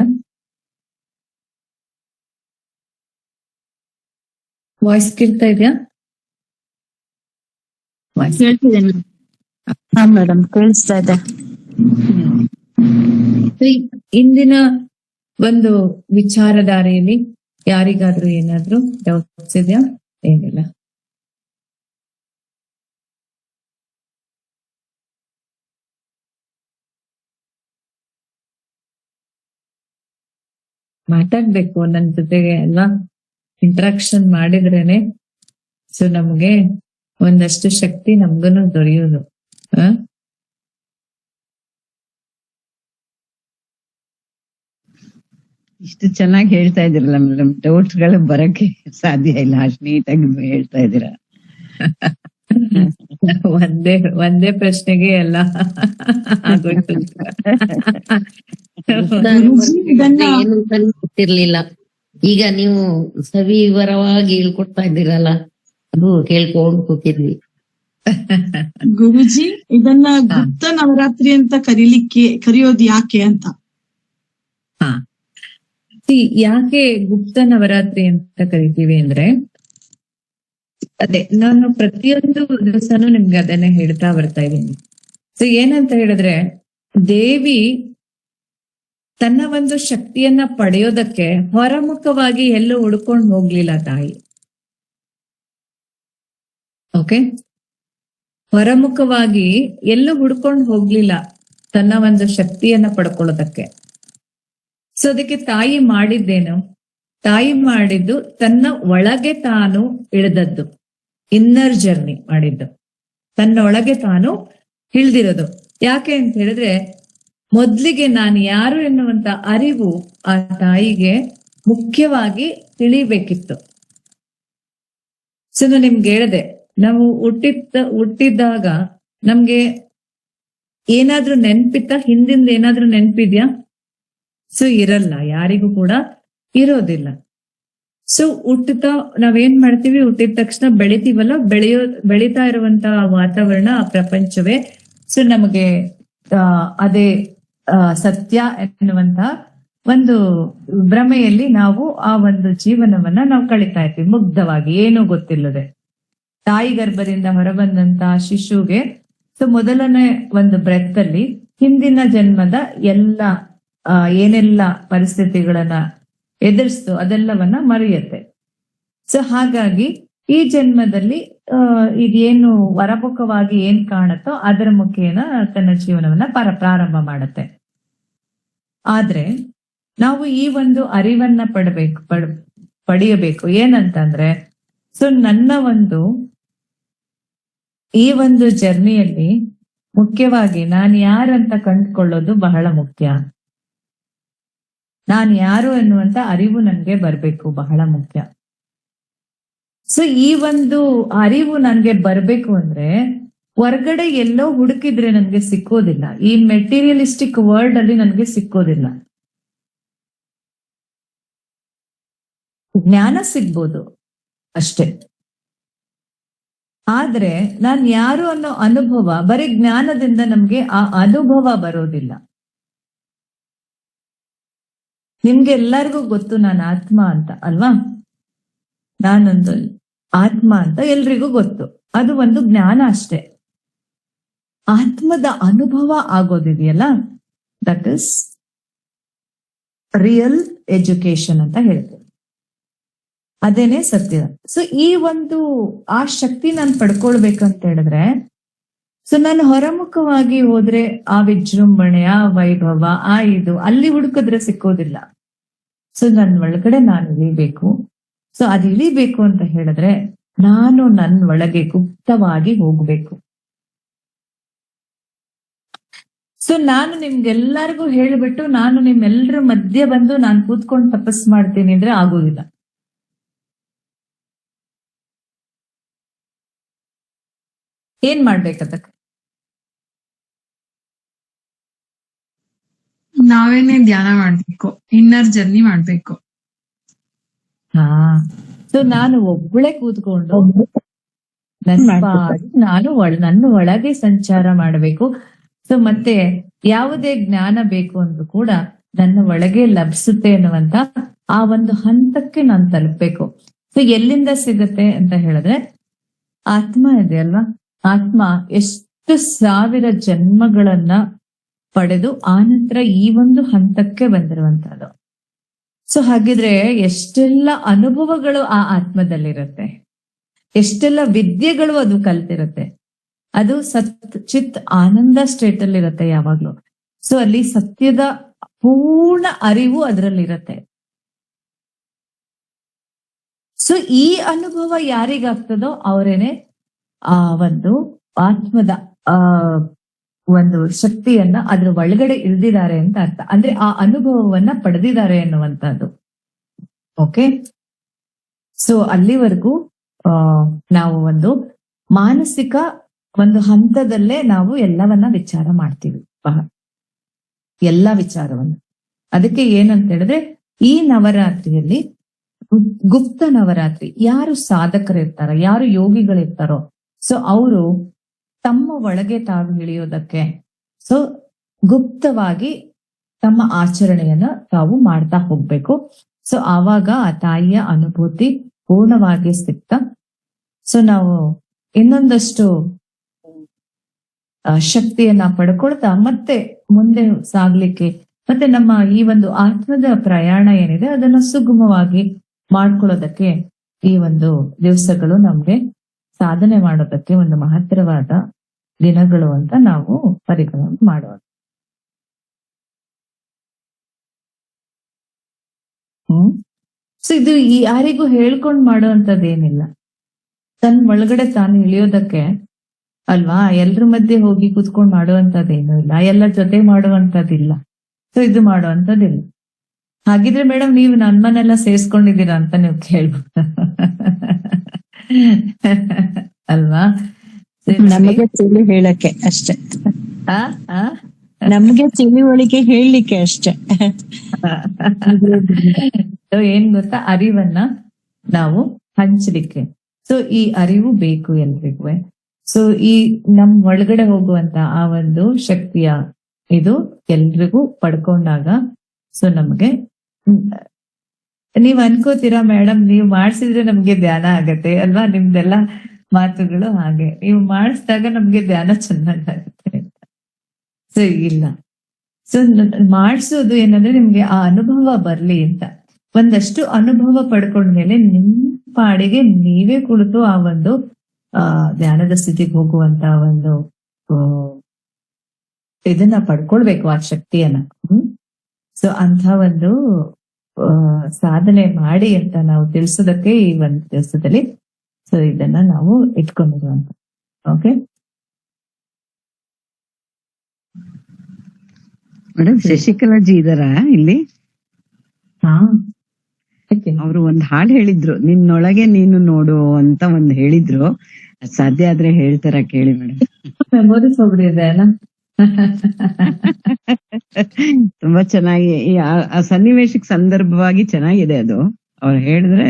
ವಾಯ್ಸ್ ಕೇಳ್ತಾ ಇದೆಯಾ? ಹಾ ಮೇಡಮ್, ಕೇಳಿಸ್ತಾ ಇದೆ. ಇಂದಿನ ಒಂದು ವಿಚಾರಧಾರೆಯಲ್ಲಿ ಯಾರಿಗಾದ್ರೂ ಏನಾದ್ರೂ ಡೌಟ್ಸ್ ಇದೆಯಾ? ಏನಿಲ್ಲ. ಮಾತಾಡ್ಬೇಕು ನನ್ನ ಜೊತೆಗೆ ಅಲ್ವಾ? ಇಂಟ್ರಾಕ್ಷನ್ ಮಾಡಿದ್ರೇನೆ ಸೊ ನಮ್ಗೆ ಒಂದಷ್ಟು ಶಕ್ತಿ ನಮ್ಗೂನು ದೊರೆಯೋದು. ಇಷ್ಟು ಚೆನ್ನಾಗಿ ಹೇಳ್ತಾ ಇದಿರಲ್ಲ ಮೇಡಮ್, ಡೌಟ್ಸ್ ಗಳು ಬರಕ್ಕೆ ಸಾಧ್ಯ ಇಲ್ಲ, ಅಷ್ಟು ನೀಟಾಗಿ ಹೇಳ್ತಾ ಇದ್ದೀರಾ. ಒಂದೇ ಪ್ರಶ್ನೆಗೆ ಎಲ್ಲ ಏನು ಗೊತ್ತಿರ್ಲಿಲ್ಲ. ಈಗ ನೀವು ಸವಿವರವಾಗಿ ಹೇಳ್ಕೊಡ್ತಾ ಇದ್ದೀರಲ್ಲ, ಅದು ಕೇಳ್ಕೊಂಡು ಕೂತಿದ್ವಿ. ಗುರುಜಿ, ಇದನ್ನ ಗುಪ್ತ ನವರಾತ್ರಿ ಅಂತ ಕರೆಯೋದು ಯಾಕೆ ಅಂತ? ಯಾಕೆ ಗುಪ್ತ ನವರಾತ್ರಿ ಅಂತ ಕರಿತೀವಿ ಅಂದ್ರೆ, ಅದೇ ನಾನು ಪ್ರತಿಯೊಂದು ದಿವಸನೂ ನಿಮ್ಗೆ ಅದನ್ನೇ ಹೇಳ್ತಾ ಬರ್ತಾ ಇದ್ದೀನಿ. ಸೊ ಏನಂತ ಹೇಳಿದ್ರೆ, ದೇವಿ ತನ್ನ ಒಂದು ಶಕ್ತಿಯನ್ನ ಪಡೆಯೋದಕ್ಕೆ ಹೊರಮುಖವಾಗಿ ಎಲ್ಲೂ ಹುಡ್ಕೊಂಡು ಹೋಗ್ಲಿಲ್ಲ ತಾಯಿ. ಓಕೆ, ಹೊರಮುಖವಾಗಿ ಎಲ್ಲೂ ಹುಡ್ಕೊಂಡು ಹೋಗ್ಲಿಲ್ಲ ತನ್ನ ಒಂದು ಶಕ್ತಿಯನ್ನ ಪಡ್ಕೊಳ್ಳೋದಕ್ಕೆ. ಸೊ ಅದಕ್ಕೆ ತಾಯಿ ಮಾಡಿದ್ದೇನು? ತಾಯಿ ಮಾಡಿದ್ದು ತನ್ನ ಒಳಗೆ ತಾನು ಇಳಿದದ್ದು, ಇನ್ನರ್ ಜರ್ನಿ ಮಾಡಿದ್ದು. ತನ್ನೊಳಗೆ ತಾನು ಇಳ್ದಿರೋದು. ಯಾಕೆ ಅಂತ ಹೇಳಿದ್ರೆ ಮೊದ್ಲಿಗೆ ನಾನು ಯಾರು ಎನ್ನುವಂತ ಅರಿವು ಆ ತಾಯಿಗೆ ಮುಖ್ಯವಾಗಿ ತಿಳಿಬೇಕಿತ್ತು. ಸೊ ನಾನು ನಿಮ್ಗೆ ಹೇಳಿದೆ, ನಾವು ಹುಟ್ಟಿದ್ದಾಗ ನಮ್ಗೆ ಏನಾದ್ರೂ ನೆನ್ಪಿತ್ತ, ಹಿಂದಿಂದ ಏನಾದ್ರೂ ನೆನ್ಪಿದ್ಯಾ? ಸೊ ಇರಲ್ಲ, ಯಾರಿಗೂ ಕೂಡ ಇರೋದಿಲ್ಲ. ಸೊ ಹುಟ್ಟುತ್ತಾ ನಾವೇನ್ ಮಾಡ್ತೀವಿ, ಹುಟ್ಟಿದ ತಕ್ಷಣ ಬೆಳಿತೀವಲ್ಲ, ಬೆಳೀತಾ ಇರುವಂತ ವಾತಾವರಣ, ಆ ಪ್ರಪಂಚವೇ ಸೊ ನಮಗೆ ಅದೇ ಸತ್ಯ ಎನ್ನುವಂತ ಒಂದು ಭ್ರಮೆಯಲ್ಲಿ ನಾವು ಆ ಒಂದು ಜೀವನವನ್ನ ನಾವು ಕಳೀತಾ ಇರ್ತೀವಿ ಮುಗ್ಧವಾಗಿ, ಏನೂ ಗೊತ್ತಿಲ್ಲದೆ. ತಾಯಿ ಗರ್ಭದಿಂದ ಹೊರಬಂದಂತ ಶಿಶುಗೆ ಸೊ ಮೊದಲನೇ ಒಂದು ಬ್ರೆತ್ ಅಲ್ಲಿ ಹಿಂದಿನ ಜನ್ಮದ ಎಲ್ಲ ಏನೆಲ್ಲ ಪರಿಸ್ಥಿತಿಗಳನ್ನ ಎದುರಿಸ್ತು ಅದೆಲ್ಲವನ್ನ ಮರೆಯುತ್ತೆ. ಸೊ ಹಾಗಾಗಿ ಈ ಜನ್ಮದಲ್ಲಿ ಇದೇನು ಹೊರಮುಖವಾಗಿ ಏನ್ ಕಾಣುತ್ತೋ ಅದರ ಮುಖೇನ ತನ್ನ ಜೀವನವನ್ನ ಪ್ರಾರಂಭ ಮಾಡುತ್ತೆ. ಆದ್ರೆ ನಾವು ಈ ಒಂದು ಅರಿವನ್ನ ಪಡೆಯಬೇಕು. ಏನಂತಂದ್ರೆ ಸೊ ನನ್ನ ಈ ಒಂದು ಜರ್ನಿಯಲ್ಲಿ ಮುಖ್ಯವಾಗಿ ನಾನು ಯಾರಂತ ಕಂಡುಕೊಳ್ಳೋದು ಬಹಳ ಮುಖ್ಯ. ನಾನು ಯಾರು ಎನ್ನುವಂತ ಅರಿವು ನನ್ಗೆ ಬರ್ಬೇಕು, ಬಹಳ ಮುಖ್ಯ. ಸೊ ಈ ಒಂದು ಅರಿವು ನನ್ಗೆ ಬರ್ಬೇಕು ಅಂದ್ರೆ ಹೊರಗಡೆ ಎಲ್ಲೋ ಹುಡುಕಿದ್ರೆ ನನ್ಗೆ ಸಿಕ್ಕೋದಿಲ್ಲ. ಈ ಮೆಟೀರಿಯಲಿಸ್ಟಿಕ್ ವರ್ಲ್ಡ್ ಅಲ್ಲಿ ನನ್ಗೆ ಸಿಕ್ಕೋದಿಲ್ಲ. ಜ್ಞಾನ ಸಿಗ್ಬೋದು ಅಷ್ಟೇ, ಆದ್ರೆ ನಾನ್ ಯಾರು ಅನ್ನೋ ಅನುಭವ, ಬರೀ ಜ್ಞಾನದಿಂದ ನಮ್ಗೆ ಆ ಅನುಭವ ಬರೋದಿಲ್ಲ. ನಿಮ್ಗೆ ಎಲ್ಲರಿಗೂ ಗೊತ್ತು ನಾನು ಆತ್ಮ ಅಂತ ಅಲ್ವಾ? ನಾನೊಂದು ಆತ್ಮ ಅಂತ ಎಲ್ರಿಗೂ ಗೊತ್ತು. ಅದು ಒಂದು ಜ್ಞಾನ ಅಷ್ಟೇ. ಆತ್ಮದ ಅನುಭವ ಆಗೋದಿದೆಯಲ್ಲ, ದಟ್ ಇಸ್ ರಿಯಲ್ ಎಜುಕೇಶನ್ ಅಂತ ಹೇಳ್ತೇವೆ. ಅದೇನೆ ಸತ್ಯ. ಸೊ ಈ ಒಂದು ಆ ಶಕ್ತಿ ನಾನು ಪಡ್ಕೊಳ್ಬೇಕಂತ ಹೇಳಿದ್ರೆ ಸೊ ನಾನು ಹೊರಮುಖವಾಗಿ ಹೋದ್ರೆ ಆ ವಿಜೃಂಭಣೆ, ಆ ವೈಭವ, ಆ ಇದು ಅಲ್ಲಿ ಹುಡುಕಿದ್ರೆ ಸಿಕ್ಕೋದಿಲ್ಲ. ಸೊ ನನ್ನ ಒಳಗಡೆ ನಾನು ಇಳಿಬೇಕು. ಸೊ ಅದು ಇಳಿಬೇಕು ಅಂತ ಹೇಳಿದ್ರೆ ನಾನು ನನ್ನ ಒಳಗೆ ಗುಪ್ತವಾಗಿ ಹೋಗ್ಬೇಕು. ಸೊ ನಾನು ನಿಮ್ಗೆಲ್ಲರಿಗೂ ಹೇಳ್ಬಿಟ್ಟು ನಾನು ನಿಮ್ಮೆಲ್ಲರ ಮಧ್ಯೆ ಬಂದು ನಾನು ಕೂತ್ಕೊಂಡು ತಪಸ್ ಮಾಡ್ತೀನಿ ಅಂದ್ರೆ ಆಗೋದಿಲ್ಲ. ಏನ್ ಮಾಡ್ಬೇಕದಕ್ಕೆ? ನಾವೇನೆ ಧ್ಯಾನ ಮಾಡ್ಬೇಕು, ಇನ್ನರ್ ಜರ್ನಿ ಮಾಡ್ಬೇಕು. ಸೊ ನಾನು ಒಬ್ಬಳೆ ಕೂತ್ಕೊಂಡು ನಾನು ನನ್ನ ಒಳಗೆ ಸಂಚಾರ ಮಾಡಬೇಕು. ಸೊ ಮತ್ತೆ ಯಾವುದೇ ಜ್ಞಾನ ಬೇಕು ಅಂದ್ರೂ ಕೂಡ ನನ್ನ ಒಳಗೆ ಲಭಿಸುತ್ತೆ ಅನ್ನುವಂತ ಆ ಒಂದು ಹಂತಕ್ಕೆ ನಾನು ತಲುಪಬೇಕು. ಸೊ ಎಲ್ಲಿಂದ ಸಿಗುತ್ತೆ ಅಂತ ಹೇಳಿದ್ರೆ ಆತ್ಮ ಇದೆ ಅಲ್ವಾ, ಆತ್ಮ ಎಷ್ಟು ಸಾವಿರ ಜನ್ಮಗಳನ್ನ ಪಡೆದು ಆನಂತರ ಈ ಒಂದು ಹಂತಕ್ಕೆ ಬಂದಿರುವಂತಹದ್ದು. ಸೊ ಹಾಗಿದ್ರೆ ಎಷ್ಟೆಲ್ಲ ಅನುಭವಗಳು ಆ ಆತ್ಮದಲ್ಲಿರುತ್ತೆ, ಎಷ್ಟೆಲ್ಲ ವಿದ್ಯೆಗಳು ಅದು ಕಲ್ತಿರುತ್ತೆ. ಅದು ಚಿತ್ ಆನಂದ ಸ್ಟೇಟ್ ಅಲ್ಲಿ ಇರುತ್ತೆ ಯಾವಾಗ್ಲೂ. ಸೊ ಅಲ್ಲಿ ಸತ್ಯದ ಪೂರ್ಣ ಅರಿವು ಅದರಲ್ಲಿರುತ್ತೆ. ಸೊ ಈ ಅನುಭವ ಯಾರಿಗಾಗ್ತದೋ ಅವರೇನೆ ಆ ಒಂದು ಆತ್ಮದ ಒಂದು ಶಕ್ತಿಯನ್ನ ಅದ್ರ ಒಳಗಡೆ ಇಳ್ದಿದ್ದಾರೆ ಅಂತ ಅರ್ಥ. ಅಂದ್ರೆ ಆ ಅನುಭವವನ್ನ ಪಡೆದಿದ್ದಾರೆ ಎನ್ನುವಂತಹದ್ದು. ಓಕೆ, ಸೊ ಅಲ್ಲಿವರೆಗೂ ನಾವು ಒಂದು ಮಾನಸಿಕ ಒಂದು ಹಂತದಲ್ಲೇ ನಾವು ಎಲ್ಲವನ್ನ ವಿಚಾರ ಮಾಡ್ತೀವಿ, ಎಲ್ಲ ವಿಚಾರವನ್ನು. ಅದಕ್ಕೆ ಏನಂತ ಹೇಳಿದ್ರೆ ಈ ನವರಾತ್ರಿಯಲ್ಲಿ ಗುಪ್ತ ನವರಾತ್ರಿ, ಯಾರು ಸಾಧಕರಿರ್ತಾರ, ಯಾರು ಯೋಗಿಗಳಿರ್ತಾರೋ ಸೊ ಅವರು ತಮ್ಮ ಒಳಗೆ ತಾವು ಇಳಿಯೋದಕ್ಕೆ ಸೊ ಗುಪ್ತವಾಗಿ ತಮ್ಮ ಆಚರಣೆಯನ್ನ ತಾವು ಮಾಡ್ತಾ ಹೋಗ್ಬೇಕು. ಸೊ ಆವಾಗ ಆ ತಾಯಿಯ ಅನುಭೂತಿ ಪೂರ್ಣವಾಗಿ ಸಿಗ್ತಾ ಸೊ ನಾವು ಇನ್ನೊಂದಷ್ಟು ಶಕ್ತಿಯನ್ನ ಪಡ್ಕೊಳ್ತಾ ಮತ್ತೆ ಮುಂದೆ ಸಾಗ್ಲಿಕ್ಕೆ ಮತ್ತೆ ನಮ್ಮ ಈ ಒಂದು ಆತ್ಮದ ಪ್ರಯಾಣ ಏನಿದೆ ಅದನ್ನ ಸುಗಮವಾಗಿ ಮಾಡ್ಕೊಳ್ಳೋದಕ್ಕೆ ಈ ಒಂದು ದಿವಸಗಳು ನಮ್ಗೆ ಸಾಧನೆ ಮಾಡೋದಕ್ಕೆ ಒಂದು ಮಹತ್ತರವಾದ ದಿನಗಳು ಅಂತ ನಾವು ಪರಿಗಣನೆ ಮಾಡೋಣ. ಸೊ ಇದು ಯಾರಿಗೂ ಹೇಳ್ಕೊಂಡ್ ಮಾಡುವಂತದ್ದೇನಿಲ್ಲ. ತನ್ನ ಒಳಗಡೆ ತಾನು ಇಳಿಯೋದಕ್ಕೆ ಅಲ್ವಾ? ಎಲ್ರ ಮಧ್ಯೆ ಹೋಗಿ ಕುತ್ಕೊಂಡ್ ಮಾಡುವಂತದ್ದೇನು ಇಲ್ಲ, ಎಲ್ಲರ ಜೊತೆ ಮಾಡುವಂತದ್ದಿಲ್ಲ, ಸೊ ಇದು ಮಾಡುವಂತದ್ದಿಲ್ಲ. ಹಾಗಿದ್ರೆ ಮೇಡಮ್ ನೀವು ನಮ್ಮನ್ನೆಲ್ಲ ಸೇರ್ಸ್ಕೊಂಡಿದ್ದೀರಾ ಅಂತ ನೀವು ಕೇಳ್ಬೋದು. ಅಲ್ವಾ? ನಮಗೆ ತಿಳಿ ಹೇಳಕ್ಕೆ ಅಷ್ಟೇ, ಆ? ಆ? ನಮ್ಗೆ ತಿಳಿವಳಿಕೆ ಹೇಳಲಿಕ್ಕೆ ಅಷ್ಟೇ. So ಏನ್ ಗೊತ್ತಾ, ಅರಿವನ್ನ ನಾವು ಹಂಚಲಿಕ್ಕೆ. ಸೊ ಈ ಅರಿವು ಬೇಕು ಎಲ್ರಿಗೂ. ಸೊ ಈ ನಮ್ ಒಳಗಡೆ ಹೋಗುವಂತ ಆ ಒಂದು ಶಕ್ತಿಯ ಇದು ಎಲ್ರಿಗೂ ಪಡ್ಕೊಂಡಾಗ ಸೊ ನಮ್ಗೆ ನೀವ್ ಅನ್ಕೋತೀರಾ ಮೇಡಮ್ ನೀವು ಮಾಡ್ಸಿದ್ರೆ ನಮ್ಗೆ ಧ್ಯಾನ ಆಗತ್ತೆ ಅಲ್ವಾ? ನಿಮ್ದೆಲ್ಲ ಮಾತುಗಳು ಹಾಗೆ, ನೀವು ಮಾಡಿಸಿದಾಗ ನಮ್ಗೆ ಧ್ಯಾನ ಚೆನ್ನಾಗಾಗುತ್ತೆ. ಸೊ ಇಲ್ಲ, ಸೊ ಮಾಡಿಸೋದು ಏನಂದ್ರೆ ನಿಮ್ಗೆ ಆ ಅನುಭವ ಬರ್ಲಿ ಅಂತ. ಒಂದಷ್ಟು ಅನುಭವ ಪಡ್ಕೊಂಡ್ಮೇಲೆ ನಿಮ್ ಪಾಡಿಗೆ ನೀವೇ ಕುಳಿತು ಆ ಒಂದು ಧ್ಯಾನದ ಸ್ಥಿತಿಗೆ ಹೋಗುವಂತ ಒಂದು ಇದನ್ನ ಪಡ್ಕೊಳ್ಬೇಕು, ಆ ಶಕ್ತಿಯನ್ನ. ಸೊ ಅಂತ ಒಂದು ಸಾಧನೆ ಮಾಡಿ ಅಂತ ನಾವು ತಿಳಿಸೋದಕ್ಕೆ ಈ ಒಂದು ದಿವಸದಲ್ಲಿ ಸೊ ಇದನ್ನ ನಾವು ಇಟ್ಕೊಂಡಿರುವಂತ. ಓಕೆ ಮೇಡಮ್, ಶಶಿಕಲಾಜಿ ಇದಾರಾ ಇಲ್ಲಿ? ಹಾ, ಅವರು ಒಂದ್ ಹಾಡು ಹೇಳಿದ್ರು, ನಿನ್ನೊಳಗೆ ನೀನು ನೋಡು ಅಂತ ಒಂದ್ ಹೇಳಿದ್ರು. ಅದ್ ಸಾಧ್ಯ ಆದ್ರೆ ಹೇಳ್ತಾರ ಕೇಳಿ ಮೇಡಮ್. ಮೆಮೊರೀಸ್ ಹೋಗ್ಬಿಟ್ಟಿದೆ ಅಲ್ಲ. ತುಂಬಾ ಚೆನ್ನಾಗಿ ಆ ಸನ್ನಿವೇಶಕ್ಕೆ ಸಂದರ್ಭವಾಗಿ ಚೆನ್ನಾಗಿದೆ ಅದು. ಅವ್ರು ಹೇಳಿದ್ರೆ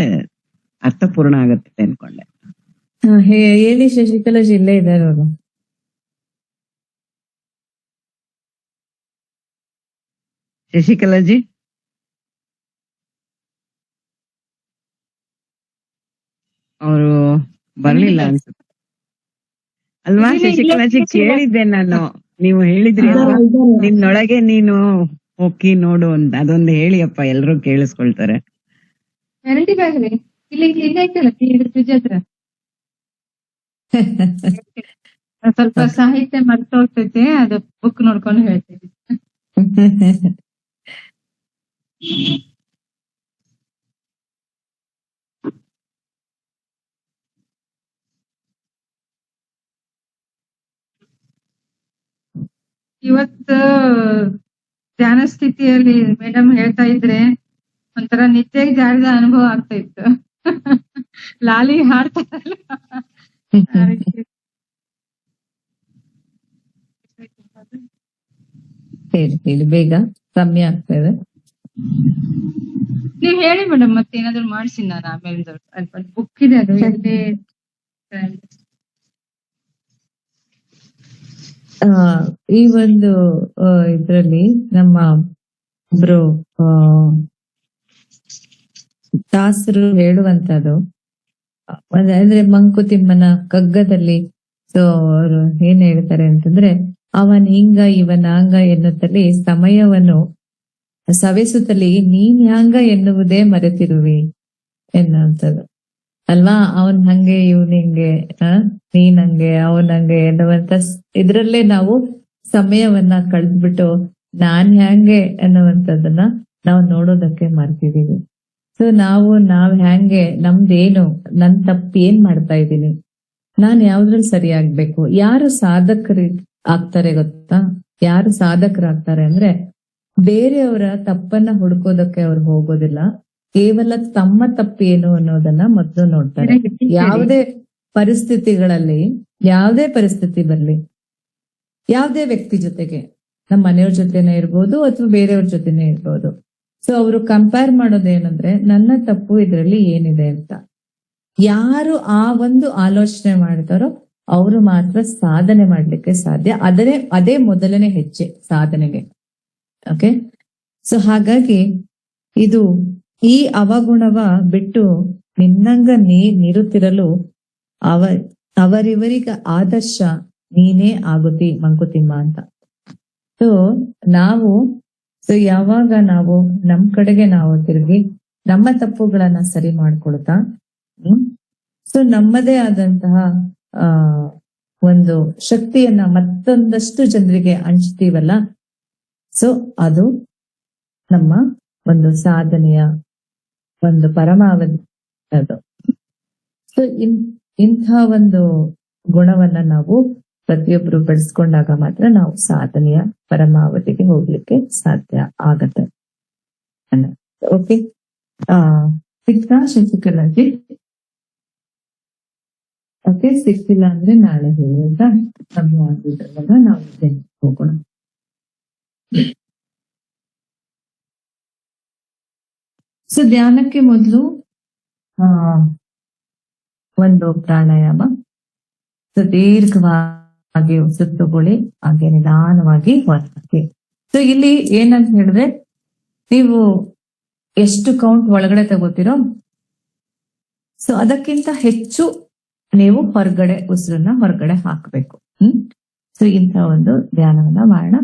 ಅರ್ಥಪೂರ್ಣ ಆಗತ್ತೆ ಅನ್ಕೊಂಡೆ. ಹೇಳಿ ಶಶಿಕಲಾಜಿ, ಇಲ್ಲೇ ಇದ್ದಾರೆ ಅವರು. ಶಶಿಕಲಾಜಿ ಅವರು ಬರ್ಲಿಲ್ಲ ಅನ್ಸುತ್ತೆ ಅಲ್ವಾ? ಶಶಿಕಲಾಜಿ ಕೇಳಿದ್ದೆ ನಾನು, ನೀವು ಹೇಳಿದ್ರಿ ಅಲ್ವಾ ನಿನ್ನೊಳಗೆ ನೀನು ಹೋಗಿ ನೋಡು ಅಂತ. ಅದೊಂದು ಹೇಳಿ ಅಪ್ಪ, ಎಲ್ರು ಕೇಳಿಸ್ಕೊಳ್ತಾರೆ. ಸ್ವಲ್ಪ ಸಾಹಿತ್ಯ ಮರ್ತೋಗ್ತೈತೆ, ಅದು ಬುಕ್ ನೋಡ್ಕೊಂಡು ಹೇಳ್ತೀವಿ. ಇವತ್ತು ಧ್ಯಾನ ಸ್ಥಿತಿಯಲ್ಲಿ ಮೇಡಮ್ ಹೇಳ್ತಾ ಇದ್ರೆ ಒಂಥರ ನಿತ್ಯ ಜಾರಿದ ಅನುಭವ ಆಗ್ತಾ ಇತ್ತು. ಲಾಲಿ ಹಾಡ್ತಾರಲ್ಲ ಆ ರೀತಿ. ಹೇಳಿ ಬೇಗ, ಸಮಯ ಆಗ್ತಾ ಇದೆ. ನೀವ್ ಹೇಳಿ ಮೇಡಮ್, ಮತ್ತೆ ಏನಾದ್ರು ಮಾಡ್ಸಿ ನಾನು ಆಮೇಲೆ ಬುಕ್ ಇದೆ ಅದು ಎಲ್ಲಿ ಈ ಒಂದು ಇದ್ರಲ್ಲಿ ನಮ್ಮ ಒಬ್ರು ದಾಸರು ಹೇಳುವಂತದ್ದು ಅಂದ್ರೆ ಮಂಕುತಿಮ್ಮನ ಕಗ್ಗದಲ್ಲಿ ಸೊ ಅವರು ಏನ್ ಹೇಳ್ತಾರೆ ಅಂತಂದ್ರೆ, ಅವನ್ ಹಿಂಗ ಇವನಾಂಗ ಎನ್ನುತ್ತಲಿ ಸಮಯವನ್ನು ಸವೆಸುತ್ತಲಿ ನೀನ್ ಹ್ಯಾಂಗ ಎನ್ನುವುದೇ ಮರೆತಿರುವಿ ಎನ್ನುವಂಥದ್ದು ಅಲ್ವಾ? ಅವನ್ ಹಂಗೆ ಇವನ್ ಹಿಂಗೆ ನೀನ್ ಹಂಗೆ ಅವನ್ ಹಂಗೆ ಎನ್ನುವಂತ ಇದ್ರಲ್ಲೇ ನಾವು ಸಮಯವನ್ನ ಕಳೆದ್ಬಿಟ್ಟು ನಾನ್ ಹ್ಯಾಂಗೆ ಅನ್ನುವಂಥದ್ದನ್ನ ನಾವು ನೋಡೋದಕ್ಕೆ ಮರ್ತಿದೀವಿ. ಸೊ ನಾವ್ ಹ್ಯಾಂಗೆ, ನಮ್ದೇನು, ನನ್ ತಪ್ಪು ಏನ್ ಮಾಡ್ತಾ ಇದ್ದೀನಿ, ನಾನ್ ಯಾವ್ದ್ರಲ್ಲಿ ಸರಿ ಆಗ್ಬೇಕು. ಯಾರು ಸಾಧಕರು ಆಗ್ತಾರೆ ಗೊತ್ತಾ? ಯಾರು ಸಾಧಕರಾಗ್ತಾರೆ ಅಂದ್ರೆ ಬೇರೆಯವರ ತಪ್ಪನ್ನ ಹುಡ್ಕೋದಕ್ಕೆ ಅವ್ರು ಹೋಗೋದಿಲ್ಲ, ಕೇವಲ ತಮ್ಮ ತಪ್ಪೇನು ಅನ್ನೋದನ್ನ ಮೊದಲು ನೋಡ್ತಾರೆ. ಯಾವುದೇ ಪರಿಸ್ಥಿತಿಗಳಲ್ಲಿ, ಯಾವುದೇ ಪರಿಸ್ಥಿತಿ ಬರ್ಲಿ, ಯಾವುದೇ ವ್ಯಕ್ತಿ ಜೊತೆಗೆ, ನಮ್ಮ ಮನೆಯವ್ರ ಜೊತೆನೆ ಇರ್ಬೋದು ಅಥವಾ ಬೇರೆಯವ್ರ ಜೊತೆನೆ ಇರ್ಬೋದು, ಸೊ ಅವರು ಕಂಪೇರ್ ಮಾಡೋದೇನಂದ್ರೆ ನನ್ನ ತಪ್ಪು ಇದ್ರಲ್ಲಿ ಏನಿದೆ ಅಂತ. ಯಾರು ಆ ಒಂದು ಆಲೋಚನೆ ಮಾಡ್ತಾರೋ ಅವರು ಮಾತ್ರ ಸಾಧನೆ ಮಾಡ್ಲಿಕ್ಕೆ ಸಾಧ್ಯ. ಅದೇ ಮೊದಲನೇ ಹೆಜ್ಜೆ ಸಾಧನೆಗೆ. ಓಕೆ, ಸೊ ಹಾಗಾಗಿ ಇದು ಈ ಅವಗುಣವ ಬಿಟ್ಟು ನಿನ್ನಂಗ ನಿರುತ್ತಿರಲು ಅವರಿವರಿಗ ಆದರ್ಶ ನೀನೇ ಆಗುತ್ತಿ ಮಂಕುತಿಮ್ಮ ಅಂತ. ಸೊ ಯಾವಾಗ ನಾವು ನಮ್ ಕಡೆಗೆ ನಾವು ತಿರುಗಿ ನಮ್ಮ ತಪ್ಪುಗಳನ್ನ ಸರಿ ಮಾಡ್ಕೊಳ್ತಾ ಸೊ ನಮ್ಮದೇ ಆದಂತಹ ಒಂದು ಶಕ್ತಿಯನ್ನ ಮತ್ತೊಂದಷ್ಟು ಜನರಿಗೆ ಹಂಚ್ತೀವಲ್ಲ, ಸೊ ಅದು ನಮ್ಮ ಒಂದು ಸಾಧನೆಯ ಒಂದು ಪರಮಾವಧಿ ಅದು. ಸೊ ಇಂಥ ಒಂದು ಗುಣವನ್ನ ನಾವು ಪ್ರತಿಯೊಬ್ರು ಬೆಳೆಸ್ಕೊಂಡಾಗ ಮಾತ್ರ ನಾವು ಸಾಧನೆಯ ಪರಮಾವಧಿಗೆ ಹೋಗ್ಲಿಕ್ಕೆ ಸಾಧ್ಯ ಆಗತ್ತೆ. ಓಕೆ, ಸಿಕ್ತಾ ಶಶಿಕಲಾಜಿ? ಓಕೆ, ಸಿಕ್ತಿಲ್ಲ ಅಂದ್ರೆ ನಾಳೆ ಹೇಳಿದ ಸಮಯ ಆಗಿದ್ರಲ್ಲ ನಾವು ಹೋಗೋಣ. ಸೊ ಧ್ಯಾನಕ್ಕೆ ಮೊದಲು ಒಂದು ಪ್ರಾಣಾಯಾಮ. ಸೊ ದೀರ್ಘವಾಗಿ ಉಸಿರು ತಗೊಳ್ಳಿ, ಹಾಗೆ ನಿಧಾನವಾಗಿ ಹೊರಹಾಕಿ. ಸೊ ಇಲ್ಲಿ ಏನಂತ ಹೇಳಿದ್ರೆ, ನೀವು ಎಷ್ಟು ಕೌಂಟ್ ಒಳಗಡೆ ತಗೋತೀರೋ ಸೊ ಅದಕ್ಕಿಂತ ಹೆಚ್ಚು ನೀವು ಉಸಿರನ್ನ ಹೊರಗಡೆ ಹಾಕಬೇಕು. ಸೊ ಇಂಥ ಒಂದು ಧ್ಯಾನವನ್ನ ಮಾಡೋಣ.